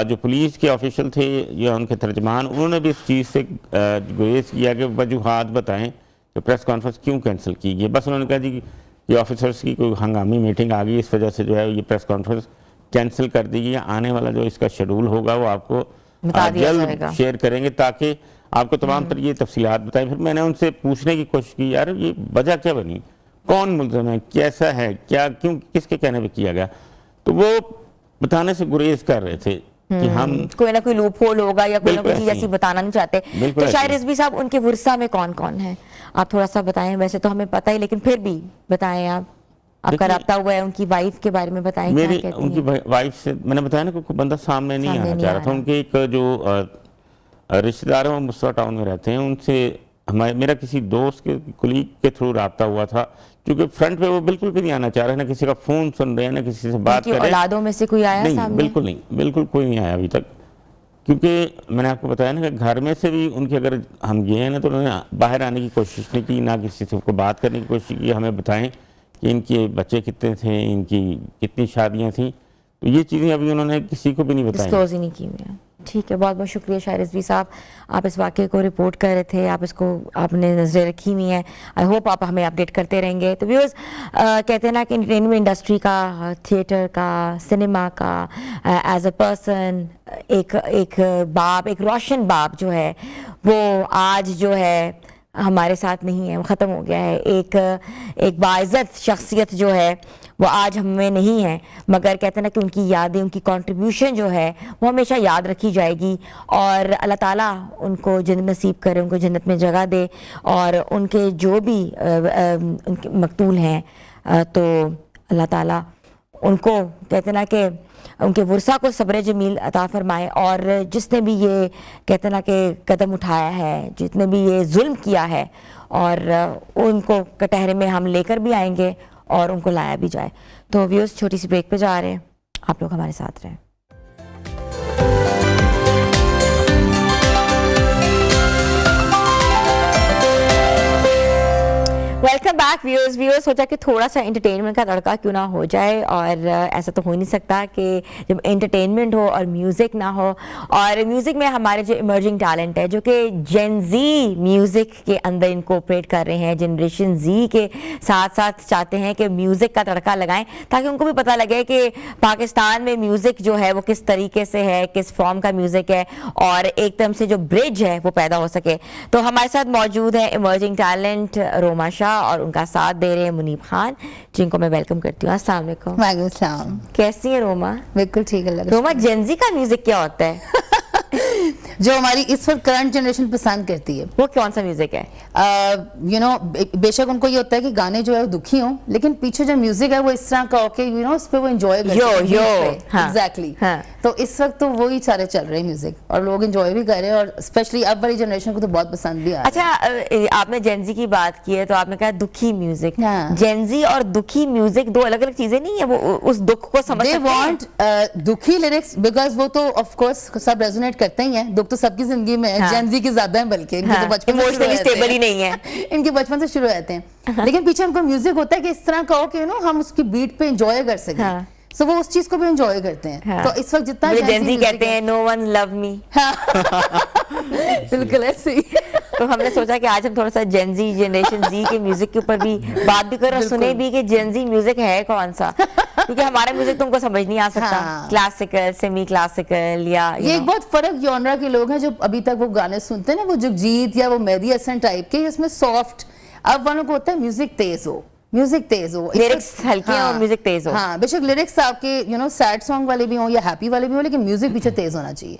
जो पुलिस के ऑफिशियल थे या उनके तर्जमान, उन्होंने भी इस चीज़ से गुरेज किया कि वजूहात बताएँ कि प्रेस कॉन्फ्रेंस क्यों कैंसिल की गई। बस उन्होंने कहा जी कि ऑफिसर्स की कोई हंगामी मीटिंग आ गई, इस वजह से जो है ये प्रेस कॉन्फ्रेंस कैंसिल कर दी गई। आने वाला जो इसका शेड्यूल होगा वो आपको जल्द शेयर करेंगे ताकि आपको तमाम तर ये तफसीलात बताएं। फिर मैंने उनसे पूछने की कोशिश की, यार ये वजह क्या बनी, कौन मुल्ज़िम है, कैसा है, क्या क्यों किसके कहने पे किया गया, तो वो बताने से गुरेज कर रहे थे कि हम
कोई ना कोई लूप होल होगा या कोई ना कोई चीज़ ऐसी बताना नहीं चाहते। तो शायद रिजवी साहब, उनके वुरसा में कौन कौन है आप थोड़ा सा बताएं। वैसे तो हमें पता ही, लेकिन फिर भी बताएं आप। आपका राब्ता हुआ है, उनकी वाइफ के बारे में बताएं।
उनकी वाइफ से मैंने बताया ना कोई बंदा सामने नहीं आना चाह रहा था। उनके एक जो रिश्तेदार हैं वो मुस्रा टाउन में रहते हैं, उनसे मेरा किसी दोस्त के कुलीग के थ्रू राब्ता हुआ था, क्योंकि फ्रंट पे वो बिल्कुल भी नहीं आना चाह रहे, ना किसी का फ़ोन सुन रहे हैं, ना किसी से बात कर रहे हैं।
औलादों में से कोई आया
नहीं,
सामने?
बिल्कुल नहीं, बिल्कुल कोई नहीं आया अभी तक। क्योंकि मैंने आपको बताया ना कि घर में से भी उनके अगर हम गए हैं ना तो उन्होंने बाहर आने की कोशिश नहीं की, ना किसी से को बात करने की कोशिश की, हमें बताएं कि इनके बच्चे कितने थे, इनकी कितनी शादियां थी, तो ये चीज़ें अभी उन्होंने किसी को भी नहीं बताई,
डिस्क्लोज ही नहीं की हुई। ठीक है, बहुत बहुत शुक्रिया शायर रिजवी साहब, आप इस वाक़े को रिपोर्ट कर रहे थे, आप इसको आपने नज़रें रखी हुई हैं। आई होप आप हमें अपडेट करते रहेंगे। तो व्यूअर्स, कहते हैं ना कि एंटरटेनमेंट इंडस्ट्री का, थिएटर का, सिनेमा का, एज अ पर्सन एक बाप, एक रोशन बाप जो है वो आज जो है हमारे साथ नहीं है, वो ख़त्म हो गया है। एक बाइज़्ज़त शख्सियत जो है वो आज हमें नहीं है, मगर कहते हैं ना कि उनकी यादें, उनकी कंट्रीब्यूशन जो है वो हमेशा याद रखी जाएगी। और अल्लाह ताला उनको जन्नत नसीब करे, उनको जन्नत में जगह दे, और उनके जो भी उनके मकतूल हैं तो अल्लाह ताला उनको कहते हैं ना कि उनके वुरसा को सब्र जमील अता फरमाए। और जिसने भी ये कहते हैं ना कि कदम उठाया है, जितने भी ये जुल्म किया है, और उनको कटहरे में हम लेकर भी आएंगे और उनको लाया भी जाए। तो व्यूअर्स, छोटी सी ब्रेक पे जा रहे हैं, आप लोग हमारे साथ रहें। वेलकम बैक व्यूअर्स सोचा कि थोड़ा सा एंटरटेनमेंट का तड़का क्यों ना हो जाए, और ऐसा तो हो नहीं सकता कि जब एंटरटेनमेंट हो और म्यूज़िक ना हो। और म्यूज़िक में हमारे जो इमर्जिंग टैलेंट है, जो कि जेन जी म्यूज़िक के अंदर इनकॉर्पोरेट कर रहे हैं, जनरेशन जी के साथ साथ चाहते हैं कि म्यूज़िक का तड़का लगाएं ताकि उनको भी पता लगे कि पाकिस्तान में म्यूज़िक जो है वो किस तरीके से है, किस फॉर्म का म्यूज़िक है, और एक तरह से जो ब्रिज है वो पैदा हो सके। तो हमारे साथ मौजूद है इमर्जिंग टैलेंट रोमा शाह और उनका साथ दे रहे हैं मुनीब खान, जिनको मैं वेलकम करती हूँ। अस्सलाम वालेकुम।
वालेकुम सलाम।
कैसी है रोमा?
बिल्कुल ठीक है।
रोमा, जेनजी का म्यूजिक क्या होता है?
जो हमारी इस वक्त करंट जनरेशन पसंद करती है,
वो कौन सा म्यूजिक है?
बेशक उनको ये होता है कि गाने जो है वो दुखी हों, लेकिन पीछे जो म्यूजिक है वो इस तरह का हो कि उस पे वो एंजॉय करते हैं।
हाँ,
एग्जैक्टली।
हाँ।
तो इस वक्त तो वही सारे चल रहे हैं म्यूजिक, और लोग एंजॉय भी कर रहे हैं, और स्पेशली अब वाली जनरेशन को तो बहुत पसंद भी आ रहा है।
अच्छा, आपने जेनजी की बात की है तो आपने कहा दुखी म्यूजिक।
हाँ।
जेनजी और दुखी म्यूजिक दो अलग अलग चीजें नहीं है, वो उस दुख को समझ
They
सकते हैं।
want दुखी लिरिक्स, बिकॉज वो तो ऑफ कोर्स सब रेजोनेट करते ही हैं। दुख तो सबकी जिंदगी में है,
हाँ।
जेन जी की ज्यादा है, बल्कि इनके
हाँ,
तो बचपन से शुरू
इमोशनली
होते
स्टेबल
हैं।
ही नहीं है।
इनके बचपन से शुरू होते हैं, लेकिन पीछे उनको म्यूजिक होता है कि इस तरह का हो कि हम उसकी बीट पे एंजॉय कर सकें।
हाँ।
सो वो उस चीज को भी एंजॉय करते हैं।
हाँ।
तो इस वक्त जितना
मुझे
Gen Z
जेनजी
music
कहते
है-
हैं नो वन लव मी।
बिल्कुल ऐसे ही।
तो हमने सोचा कि आज हम थोड़ा सा जेनजी जनरेशन जी के म्यूजिक के ऊपर भी बात भी करें और सुने भी कि जेनजी म्यूजिक है कौन सा, क्योंकि हमारा म्यूजिक तुमको समझ नहीं आ सकता।
हाँ।
क्लासिकल, सेमी क्लासिकल, या
ये एक बहुत फर्क जॉनरा के लोग हैं जो अभी तक वो गाने सुनते हैं ना, वो जगजीत या वो मेहदी हसन टाइप के, इसमें सॉफ्ट। अब वालों को होता है म्यूजिक तेज हो, म्यूजिक तेज हो,
लिरिक्स हल्के हों, म्यूजिक तेज हो।
हाँ, बेशक लिरिक्स आपके सैड सॉन्ग वाले भी हों या हैप्पी वाले भी हों, लेकिन म्यूजिक पीछे तेज होना चाहिए।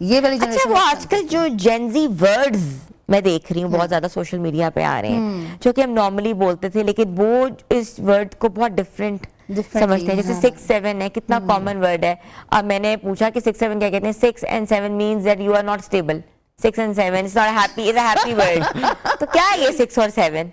ये वाली
अच्छा,
जनरेशन
वो आजकल जो जेनजी वर्ड्स मैं देख रही हूँ बहुत ज्यादा सोशल मीडिया पे आ रहे हैं, जो कि हम नॉर्मली बोलते थे, लेकिन वो इस वर्ड को बहुत डिफरेंट समझते हैं। जैसे
हाँ।
6-7 है, कितना कॉमन वर्ड है। अब मैंने पूछा कि 6-7 क्या कहते हैं, 6 and 7 means that you are not stable. 6 and 7 is not happy, is a happy word. तो क्या है ये 6 और 7?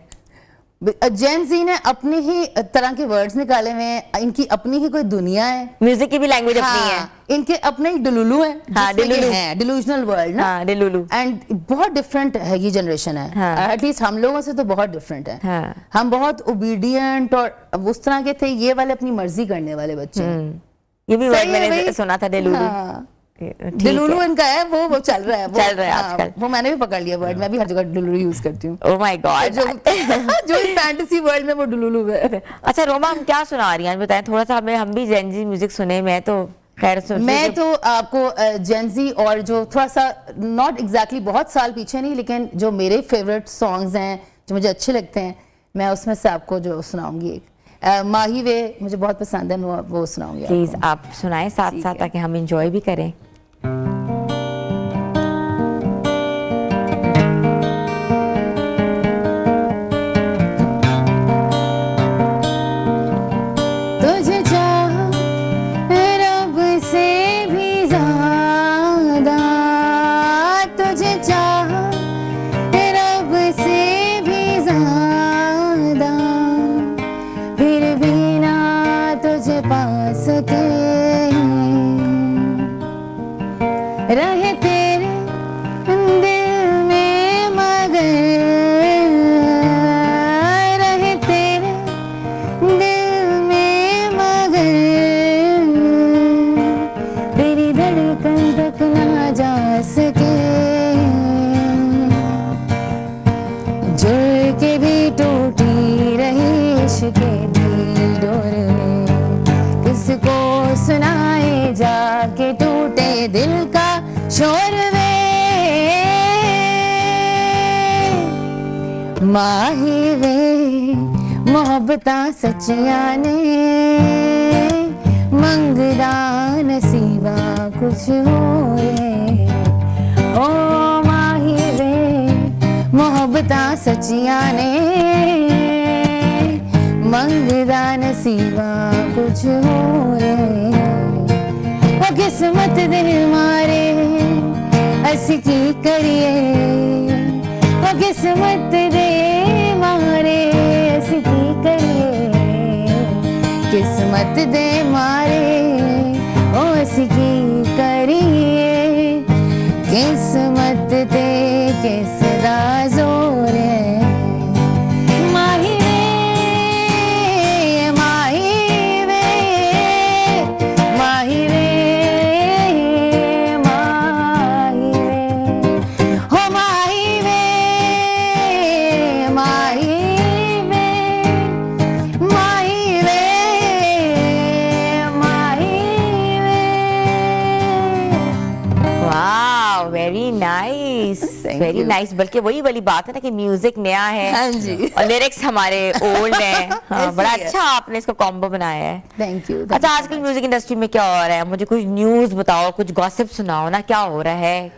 जेन जी ने अपनी ही तरह के वर्ड्स निकाले हुए हैं, इनकी अपनी ही कोई दुनिया है।
म्यूजिक की भी लैंग्वेज अपनी है।
इनके अपने ही डिलुलू है।
हाँ, डिलुलू
है, डिलूजनल वर्ल्ड ना।
हाँ, डिलुलू।
एंड बहुत डिफरेंट है ये जनरेशन है।
हाँ।
एटलीस्ट हम लोगों से तो बहुत डिफरेंट है।
हाँ।
हम बहुत ओबीडियंट और उस तरह के थे, ये वाले अपनी मर्जी करने वाले बच्चे हैं।
ये भी वर्ड
सही है
मैंने
भाई।
सुना था, डिलुलू।
हाँ।
ठीक
डिलुलू
है।
इनका है, वो चल रहा है,
चल रहा है
हाँ,
आजकल।
वो मैंने भी पकड़ लिया वर्ड, मैं भी हर जगह डिलुलू यूज करती हूँ।
Oh my God.
जो फैंटेसी वर्ल्ड में वो डिलुलू है।
अच्छा रोमा, हम क्या सुना रही हैं बताएं थोड़ा सा हमें, हम भी जेनजी म्यूजिक सुने। मैं तो खैर सोच रही
मैं
थी-
तो आपको जेनजी और जो थोड़ा सा नॉट एग्जैक्टली बहुत साल पीछे नहीं, लेकिन जो मेरे फेवरेट सॉन्ग्स हैं जो मुझे अच्छे लगते हैं, मैं उसमें से आपको जो सुनाऊंगी एक माही वे मुझे बहुत पसंद है, वो सुनाऊंगी।
प्लीज आप सुनाएं साथ
ठीक
साथ
है।
ताकि हम इंजॉय भी करें।
तुझे चाहा रब से भी ज्यादा, तुझे चाहा रब से भी ज्यादा, फिर भी ना तुझे पा सके, रहे तेरे दिल में मगर, रहे तेरे दिल में मगर, तेरी धड़कन तक ना जा सके, जुड़ के भी टूटी रही इश्क़ की डोर में, किसको सुनाए जाके टूटे दिल का शोर वे, माही वे मोहब्बतां सच्चियां ने, मंगदा नसीबा कुछ होए, ओ माही वे मोहब्बतां सच्चियां ने, मंगदा नसीबा कुछ होए, ओ किस्मत दे मारे असी की करिए, ओ किस्मत दे मारे असी की करिए, किस्मत दे मारे ओ असी की करिए, किस्मत दे किस दा जोर है, माही Thank
वेरी
you.
नाइस। बल्कि वही वाली बात है ना कि म्यूजिक नया है
हाँ जी।
और लिरिक्स हमारे ओल्ड हैं। हाँ,
ऐसे
बड़ा
ही है।
अच्छा आपने इसको कॉम्बो बनाया है।
Thank you.
अच्छा, आजकल म्यूजिक इंडस्ट्री में क्या हो रहा है? मुझे कुछ न्यूज़ बताओ, कुछ गॉसिप सुनाओ ना, क्या हो रहा है?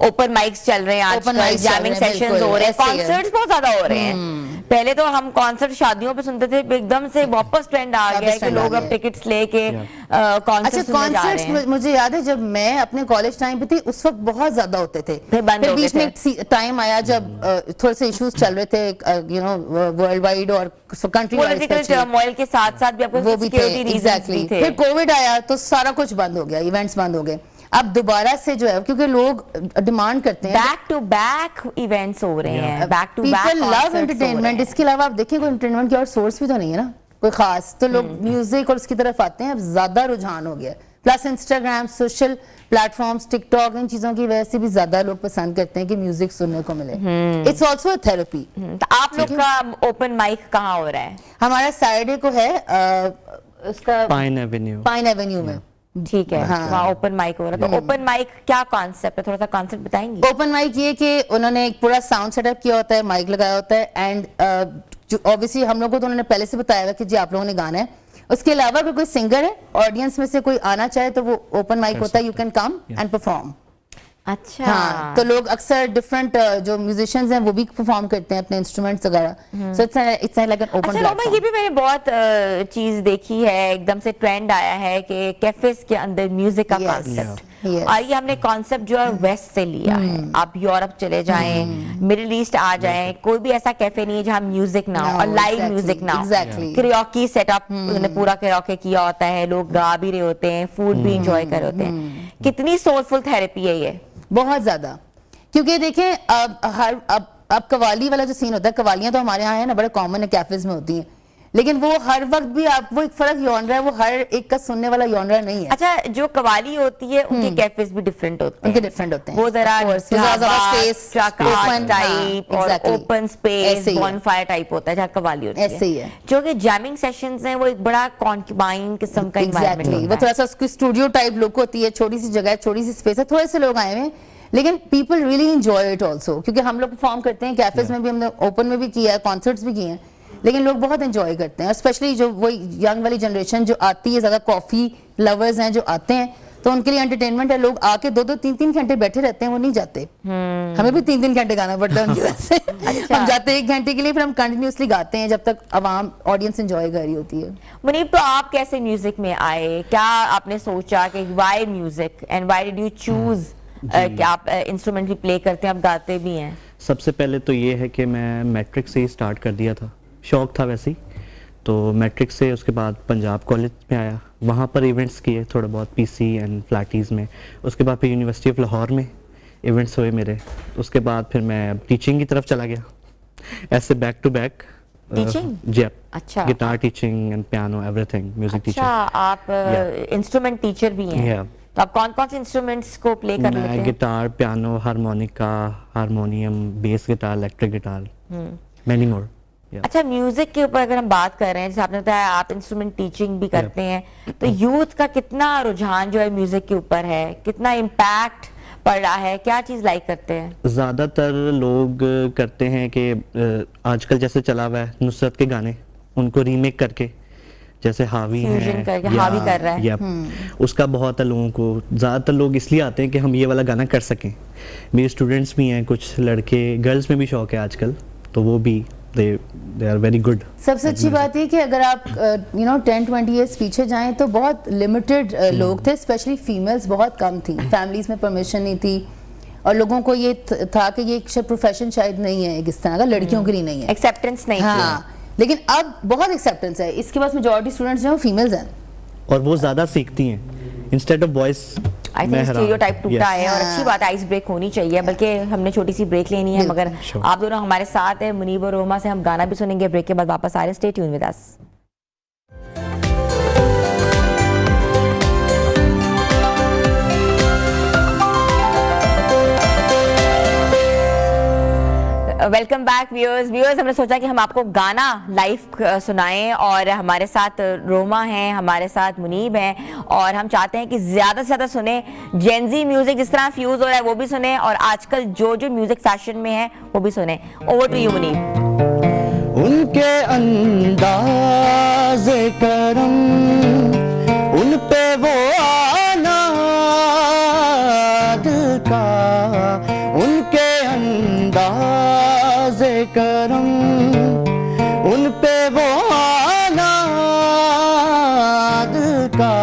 ओपन माइक्स चल रहे हैं
Open
आजकल,
mics चल
जैमिंग
रहे हैं,
सेशंस
बिल्कुल,
हो रहे हैं,
ऐसे ही है।
कॉन्सर्ट्स बहुत ज्यादा हो रहे हैं। पहले तो हम कॉन्सर्ट शादियों पे सुनते थे, एकदम से वापस ट्रेंड आ गया है कि
trend आ
लोग
गया
अब
है।
टिकट्स लेके
अच्छा,
कॉन्सर्ट सुनने जा रहे हैं।
कॉन्सर्ट्स मुझे याद है जब मैं अपने कॉलेज टाइम पे थी उस वक्त बहुत ज्यादा होते थे।
फिर बंद हो गए
बीच में एक टाइम आया जब थोड़े से इश्यूज चल रहे थे, यू नो, वर्ल्ड वाइड और कंट्री
पॉलिटिकल टर्मोइल के साथ साथ भी आपको
वो भी थे,
सिक्योरिटी रीजंस
एग्जैक्टली।
भी थे।
फिर कोविड आया तो सारा कुछ बंद हो गया, इवेंट्स बंद हो गए। अब दोबारा से जो है, क्योंकि लोग डिमांड करते हैं,
बैक टू बैक इवेंट्स हो रहे हैं, back to back
people love entertainment. इसके अलावा आप देखिए कोई एंटरटेनमेंट की और सोर्स भी तो नहीं है ना कोई खास, तो लोग म्यूजिक और उसकी तरफ आते हैं। अब ज्यादा रुझान हो गया, plus Instagram, social platforms, TikTok, इन चीजों की वजह से भी ज्यादा लोग पसंद करते हैं कि म्यूजिक सुनने को मिले। It's also a therapy.
तो आप लोग का ओपन माइक कहाँ हो रहा है?
हमारा सैटरडे को है उसका
पाइन
एवेन्यू में।
ठीक है,
हाँ।
वहाँ ओपन माइक हो रहा है। तो ओपन माइक क्या कॉन्सेप्ट है, थोड़ा सा कॉन्सेप्ट बताएंगे?
ओपन माइक ये कि उन्होंने एक पूरा साउंड सेटअप किया होता है, माइक लगाया होता है, एंड जो ऑब्वियसली हम लोगों को तो उन्होंने पहले से बताया हुआ कि जी आप लोगों ने गाना है। उसके अलावा अगर कोई सिंगर है ऑडियंस में से कोई आना चाहे तो वो ओपन माइक होता है, you can come and perform.
अच्छा।
हाँ, तो लोग अक्सर डिफरेंट जो म्यूजिशियंस हैं वो भी परफॉर्म करते हैं अपने इंस्ट्रूमेंट्स वगैरह। So it's like an open
अच्छा रोमा, ये
प्लेटफॉर्म।
भी मैंने बहुत चीज देखी है, एकदम से ट्रेंड आया है कि कैफेज के अंदर म्यूजिक का
Yes,
कॉन्सेप्ट।
yes.
और ये हमने कॉन्सेप्ट जो है वेस्ट से लिया है। आप यूरोप चले जाएं, मिडिल ईस्ट आ जाएं, कोई भी ऐसा कैफे नहीं है जहाँ म्यूजिक ना हो
No,
और लाइव
exactly,
म्यूजिक ना हो।
exactly.
करियोकी सेटअप उन्होंने पूरा करियोके किया होता है, लोग गा भी रहे होते हैं, फूड भी इंजॉय कर रहे होते हैं। कितनी सोलफुल थेरेपी है ये?
बहुत ज्यादा, क्योंकि देखें अब कवाली वाला जो सीन होता है, कवालियां तो हमारे यहाँ है ना, बड़े कॉमन है, कैफेज में होती हैं, लेकिन वो हर वक्त भी आप वो एक फर्क यॉनरा है, वो हर एक का सुनने वाला यॉनरा नहीं है।
अच्छा, जो कवाली होती है उनके कैफेज भी डिफरेंट होते हैं,
उनके डिफरेंट होते हैं,
वो जरा
Of course, ज्यादा space, open,
टाइप
हाँ,
और
exactly.
ओपन स्पेस,
ऐसे ही है।
बॉनफायर टाइप होता है जहाँ कवाली होती है।
ऐसे ही है।
जो कि जैमिंग सेशंस हैं वो एक बड़ा कॉन्क्यूबाइन किस्म का
एग्जैक्टली,
एनवायरनमेंट
वो थोड़ा सा उसकी स्टूडियो टाइप लुक होती है, छोटी सी जगह है, छोटी सी स्पेस है, थोड़े से लोग आए हुए हैं, लेकिन people really enjoy it also. क्योंकि हम लोग परफॉर्म करते हैं कैफेज में भी, हमने ओपन में भी किया है, कॉन्सर्ट्स भी किए हैं, लेकिन लोग बहुत एंजॉय करते हैं। स्पेशली जो वो यंग वाली जनरेशन जो आती है, ज्यादा कॉफी लवर्स हैं जो आते हैं, तो उनके लिए एंटरटेनमेंट है। लोग आके 2-3 घंटे बैठे रहते हैं, वो नहीं जाते। हमें भी 3 घंटे गाना पड़ता है उनकी वजह से। हम जाते हैं 1 घंटे के लिए, फिर हम कंटिन्यूसली गाते हैं जब तक आवाम ऑडियंस एंजॉय कर रही होती है।
मुनीब, तो आप कैसे म्यूजिक में आए? क्या आपने सोचा कि why music and why did you choose कि आप इंस्ट्रूमेंट भी प्ले करते हैं, आप गाते भी हैं?
सबसे पहले तो ये है कि मैं मैट्रिक से ही स्टार्ट कर दिया था, शौक था वैसे ही। तो मैट्रिक से उसके बाद पंजाब कॉलेज में आया, वहाँ पर इवेंट्स किए थोड़ा बहुत पीसी एंड फ्लैटीज़ में। उसके बाद फिर यूनिवर्सिटी ऑफ लाहौर में इवेंट्स हुए मेरे। उसके बाद फिर मैं टीचिंग की तरफ चला गया, ऐसे बैक टू बैक।
Teaching?
जी,
अच्छा।
Guitar teaching and piano, everything, music
अच्छा,
टीचर।
आप इंस्ट्रूमेंट टीचर भी हैं?
Yeah.
तो आप कौन कौन से इंस्ट्रूमेंट्स को प्ले कर लेते
मैं
हैं?
Guitar, piano, harmonica, harmonium, bass guitar, electric guitar, many more.
अच्छा, म्यूजिक के ऊपर अगर हम बात कर रहे हैं, जैसे आपने बताया आप इंस्ट्रूमेंट टीचिंग भी करते हैं, तो यूथ का कितना रुझान जो है म्यूजिक के ऊपर है, कितना इम्पैक्ट पड़ रहा है, क्या चीज लाइक करते हैं?
ज़्यादातर लोग करते हैं कि आजकल जैसे चला हुआ है नुसरत के गाने, उनको रीमेक करके, जैसे हावी
Fusion
है
करके, हावी कर रहा है।
या उसका बहुत है लोगों को। ज़्यादातर लोग इसलिए आते हैं कि हम ये वाला गाना कर सकें। मेरे स्टूडेंट्स भी हैं, कुछ लड़के, गर्ल्स में भी शौक है आजकल, तो वो भी दे आर वेरी गुड।
सबसे अच्छी बात ये कि अगर आप 10-20 इयर्स पीछे जाएं तो बहुत लिमिटेड लोग थे, स्पेशली फीमेल्स बहुत कम थी, फैमिलीज में परमिशन नहीं थी, और लोगों को ये था कि ये एक प्रोफेशन शायद नहीं है, एक इस तरह का लड़कियों के लिए नहीं है,
एक्सेप्टेंस नहीं थी।
हाँ, लेकिन अब बहुत एक्सेप्टेंस है। इसके पास मेजॉरिटी स्टूडेंट्स जो हैं वो फीमेल्स हैं,
और वो ज़्यादा सीखती हैं instead of boys.
I think stereotype टूटा है और अच्छी बात, आइस ब्रेक होनी चाहिए। बल्कि हमने छोटी सी ब्रेक लेनी है, मगर
Sure.
आप दोनों हमारे साथ हैं। मुनीब और रोमा से हम गाना भी सुनेंगे, ब्रेक के बाद वापस आ रहे हैं। Stay tune with us. Welcome back viewers हमने सोचा कि हम आपको गाना लाइव सुनाएं और हमारे साथ रोमा हैं, हमारे साथ मुनीब हैं और हम चाहते हैं कि ज़्यादा से ज़्यादा सुने। जेनजी म्यूजिक जिस तरह फ्यूज हो रहा है वो भी सुने और आजकल जो जो म्यूजिक फैशन में है वो भी सुने। Over to you Munib.
उनके अंदाज़े करम उन पे वो आना दिल का, उनके अंदाज़े करम उन पे वो आना दिल का।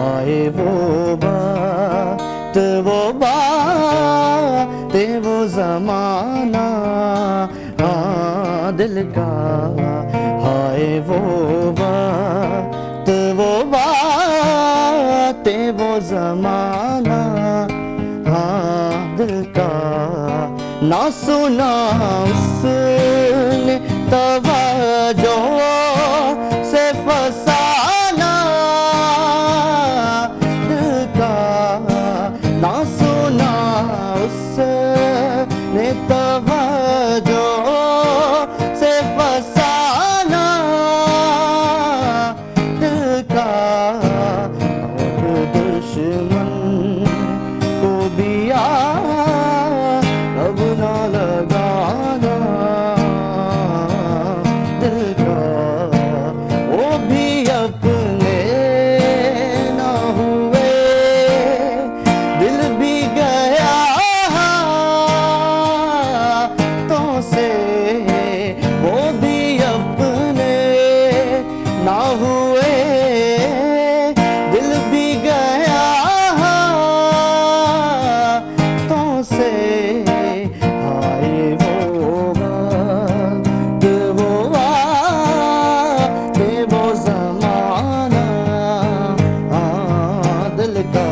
आए वो बात वो ज़माना दिल का। हाय वो बात वो ज़माना दिल का। ना सुना उसने तवज्जो से फसाना दिल का। ना सुना उसने तवज्जो से फसाना दिल का। और दुश्मन को भी अब ना लगाना दिल का। वो भी अपने ना हुए दिल भी गया तो से। वो भी अपने ना हुए दिल भी गया तो से। हाय वो बात वो ज़माना दिल का।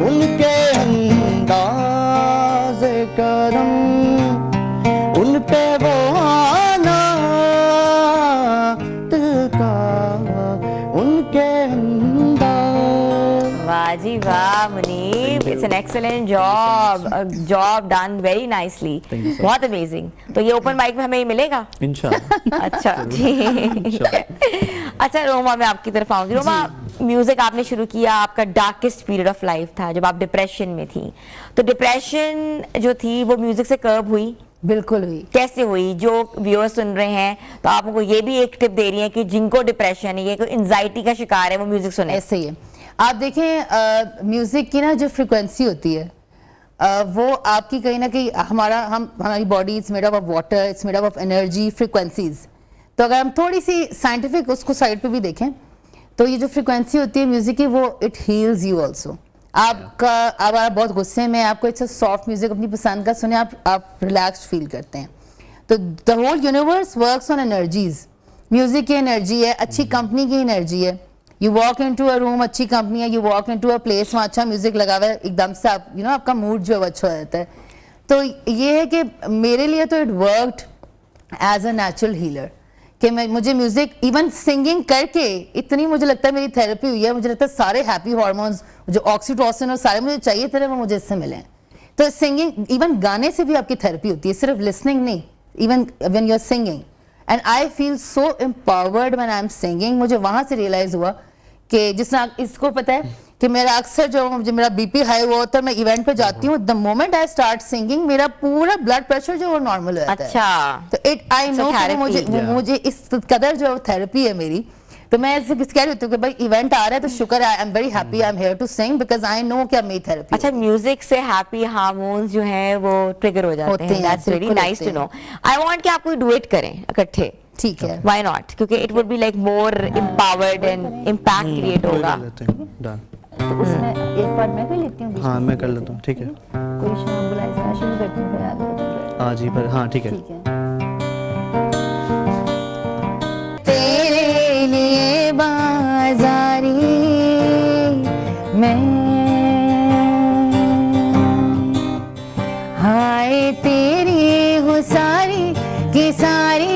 उनके अंदाज़े करम उन पे वो आना दिल का। उनके अंदाज़।
वाह जी वाह Munib, it's an excellent job done very nicely, बहुत अमेजिंग। तो ये ओपन माइक में हमें मिलेगा
इंशाल्लाह।
अच्छा ठीक है। अच्छा रोमा, मैं आपकी तरफ आऊंगी। रोमा, म्यूजिक आपने शुरू किया, आपका डार्केस्ट पीरियड ऑफ लाइफ था जब आप डिप्रेशन में थी। तो डिप्रेशन जो थी वो म्यूजिक से कर्ब हुई?
बिल्कुल हुई।
कैसे हुई? जो व्यूअर्स सुन रहे हैं तो आप उनको ये भी एक टिप दे रही हैं कि जिनको डिप्रेशन है, ये कोई एंजाइटी का शिकार है, वो म्यूजिक सुने।
ऐसे ही है। आप देखें म्यूजिक की ना जो फ्रिक्वेंसी होती है वो आपकी कहीं ना कहीं हमारी body it's made up of water, it's made up of energy, frequencies. तो अगर हम थोड़ी सी साइंटिफिक उसको साइड पे भी देखें तो ये जो फ्रिक्वेंसी होती है म्यूजिक की वो इट हील्स यू ऑल्सो। अब आप बहुत गुस्से में, आपको इट्स सॉफ्ट म्यूजिक अपनी पसंद का सुने, आप रिलैक्स्ड फील करते हैं। तो the whole universe works on energies. Music की एनर्जी है, अच्छी कंपनी की एनर्जी है। You walk into a room, अच्छी कंपनी है, you walk into a place, वहाँ अच्छा म्यूजिक लगा हुआ है, एकदम से आप आपका मूड जो है अच्छा हो जाता है। तो ये है कि मेरे लिए तो it worked as a natural healer कि मुझे म्यूजिक इवन सिंगिंग करके इतनी मुझे लगता है मेरी थेरेपी हुई है। मुझे लगता है सारे हैप्पी हार्मोन्स जो ऑक्सीटोसिन और सारे मुझे चाहिए थे वो मुझे इससे मिले हैं। तो सिंगिंग, इवन गाने से भी आपकी थेरेपी होती है, सिर्फ लिसनिंग नहीं, even when you are singing. And I feel so empowered when I am singing. मुझे वहाँ से रियलाइज हुआ कि जिस तरह इसको पता है कि मेरा अक्सर जो मेरा बीपी हाई हुआ होता है, मैं इवेंट पे जाती हूँ, the moment I start singing मेरा पूरा ब्लड प्रेशर जो वो नॉर्मल हो जाता है।
अच्छा,
तो इट आई नो मुझे इस कदर जो थेरेपी है मेरी। तो मैं ऐसे कह रही हूँ कि भाई इवेंट आ रहा है तो शुक्र है, I am very happy I am here to sing because I know कि मेरी थेरेपी।
अच्छा, म्यूजिक से हैप्पी हार्मोन्स जो हैं वो ट्रिगर हो जाते हैं। That's really nice to know. I want कि आप कोई डुएट करें इकट्ठे।
ठीक है,
व्हाई नॉट, क्योंकि it would be like more empowered and impact create होगा।
डन।
तो उसमें एक बार मैं कर लेती हूँ।
हाँ मैं कर लेता हूँ, ठीक है।
कोई बुलाए शुरू करती हूँ।
हाँ जी, पर हाँ ठीक है।
तेरे लिए बाजारी मैं, हाय तेरी हो सारी की सारी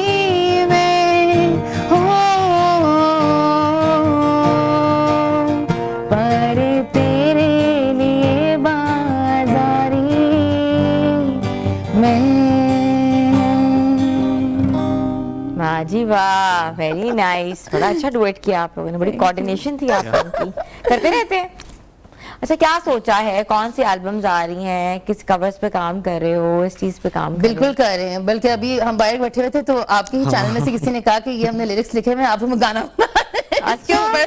मैं हो, पर तेरे लिए बाजारी मैं।
वाह वेरी नाइस, बड़ा अच्छा डुएट किया आप लोगों ने, बड़ी कोऑर्डिनेशन थी आप लोगों की, करते रहते हैं। अच्छा, क्या सोचा है, कौन सी एल्बम्स आ रही हैं, किस कवर्स पे काम कर रहे हो, इस चीज पे काम कर रहे
बिल्कुल कर रहे हैं, बल्कि अभी हम बाहर बैठे हुए थे तो आपके ही चैनल में से किसी ने कहा कि ये हमने लिरिक्स लिखे हुए हैं, आप हमें गाना इसके ऊपर।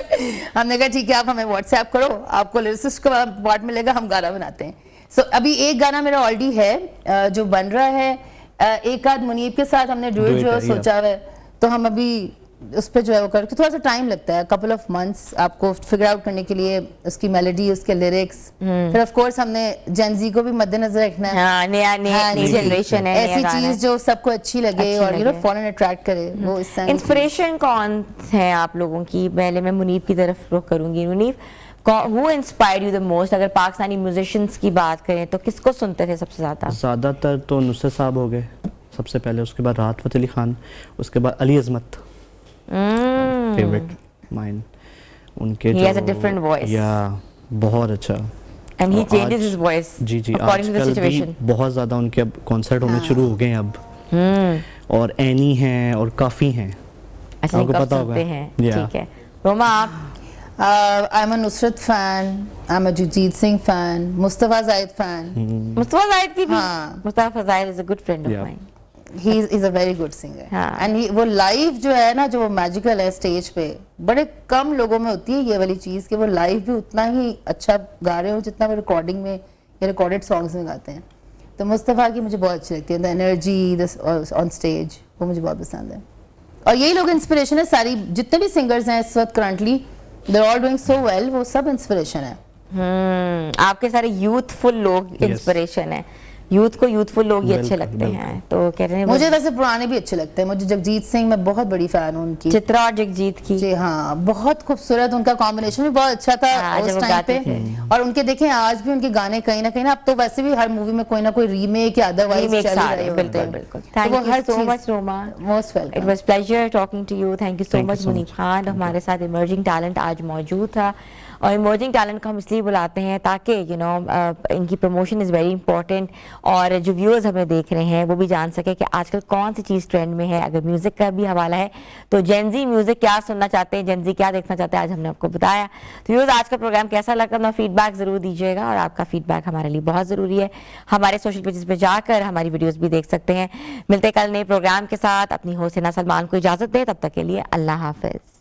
हमने कहा ठीक है, आप हमें व्हाट्सएप करो, आपको लिरिक्स का पार्ट मिलेगा, हम गाना बनाते हैं। सो अभी एक गाना मेरा ऑलरेडी है जो बन रहा है, एक आध मुनीब के साथ हमने डुएट जो सोचा हुआ है, तो हम अभी उस पर जो है वो करके थोड़ा सा टाइम लगता है, कपल ऑफ मंथ्स आपको फिगर आउट करने के लिए, उसकी मेलोडी, उसके लिरिक्स। फिर ऑफ कोर्स हमने जेनजी को भी मद्देनजर रखना है,
हाँ, नई जनरेशन है,
ऐसी चीज जो सबको अच्छी लगे और फॉरन अट्रैक्ट करे, वो इस
इंस्पिरेशन कौन है आप लोगों की? पहले मैं मुनीब की तरफ रुख करूंगी। Munib, who inspired you the most? अगर पाकिस्तानी म्यूजिशियंस की बात करें तो किसको सुनते थे सबसे ज्यादा?
ज़्यादातर तो नुसरत साहब हो गए सबसे पहले, उसके बाद राहत फ़तेह अली खान, उसके बाद अली अज़मत फेवरेट माइन। उनके
He has a different voice.
या बहुत अच्छा,
And he
और
changes
आज-
his voice
ji ji,
according to the
आजकल भी
situation.
बहुत ज़्यादा उनके अब कॉन्सर्ट होने शुरू हो गए हैं अब, और एनी हैं और काफ़ी हैं,
अच्छा,
आपको
कब
पता होगा।
सुनते हैं?
Yeah.
ठीक है। रोमा, आप?
I am a Nusrat fan, I am a Jagjit Singh fan, Mustafa Zahid fan.
Mustafa Zahid की भी?
हाँ।
Mustafa Zahid is a good friend of
Yeah.
Mine.
He is a very good singer,
हाँ।
एंड वो लाइव जो है ना, जो मैजिकल है स्टेज पे, बड़े कम लोगों में होती है ये वाली चीज कि वो लाइव भी उतना ही अच्छा गा रहे हो जितना वो रिकॉर्डिंग में या रिकॉर्डेड सॉन्ग्स में गाते हैं। तो मुस्तफा की मुझे बहुत अच्छी लगती है, द एनर्जी ऑन स्टेज, वो मुझे बहुत पसंद है। और यही लोग इंस्पिरेशन है, सारी जितने भी सिंगर्स हैं इस वक्त currently, they are all doing so well, वो सब इंस्पिरेशन है।
आपके सारे यूथफुल लोग इंस्पिरेशन है, यूथ को यूथफुल लोग ही अच्छे लगते हैं, तो कह रहे हैं
मुझे वैसे पुराने भी अच्छे लगते हैं, मुझे जगजीत सिंह, मैं बहुत बड़ी फैन हूँ उनकी।
चित्रा और जगजीत की।
जी हाँ, बहुत खूबसूरत, उनका कॉम्बिनेशन भी बहुत अच्छा था
हाँ, जब
उस
वो
टाइम
गाते
पे।
थे।
और उनके देखें आज भी उनके गाने कहीं ना, अब तो वैसे भी हर मूवी में कोई ना कोई रीमेक या अदरवाइज
Remakes
चल
आ
रहे
रहे हैं,
होते
बिल्कुल
हैं।
बिल्कुल।
तो
थैंक
वो
यू
हर
सो
चीज-
much Roma,
most
it
welcome.
Was pleasure talking to you. Thank you so
Thank you
much
so
Munib
much.
Khan, हमारे साथ इमर्जिंग टैलेंट आज मौजूद था। और इमर्जिंग टैलेंट को हम इसलिए बुलाते हैं ताकि इनकी प्रमोशन इज़ वेरी इंपॉर्टेंट, और जो व्यूअर्स हमें देख रहे हैं वो भी जान सके कि आजकल कौन सी चीज़ ट्रेंड में है। अगर म्यूज़िक का भी हवाला है तो जेनजी म्यूज़िक क्या सुनना चाहते हैं, जेनजी क्या देखना चाहते हैं, आज हमने आपको बताया। तो व्यूअर्स, आज का प्रोग्राम कैसा लगा अपना फीडबैक ज़रूर दीजिएगा, और आपका फीडबैक हमारे लिए बहुत ज़रूरी है। हमारे सोशल पेजेस पे जाकर हमारी वीडियोज़ भी देख सकते हैं। मिलते कल नए प्रोग्राम के साथ। अपनी होस्ट हिना सलमान को इजाज़त दें, तब तक के लिए अल्लाह हाफिज़।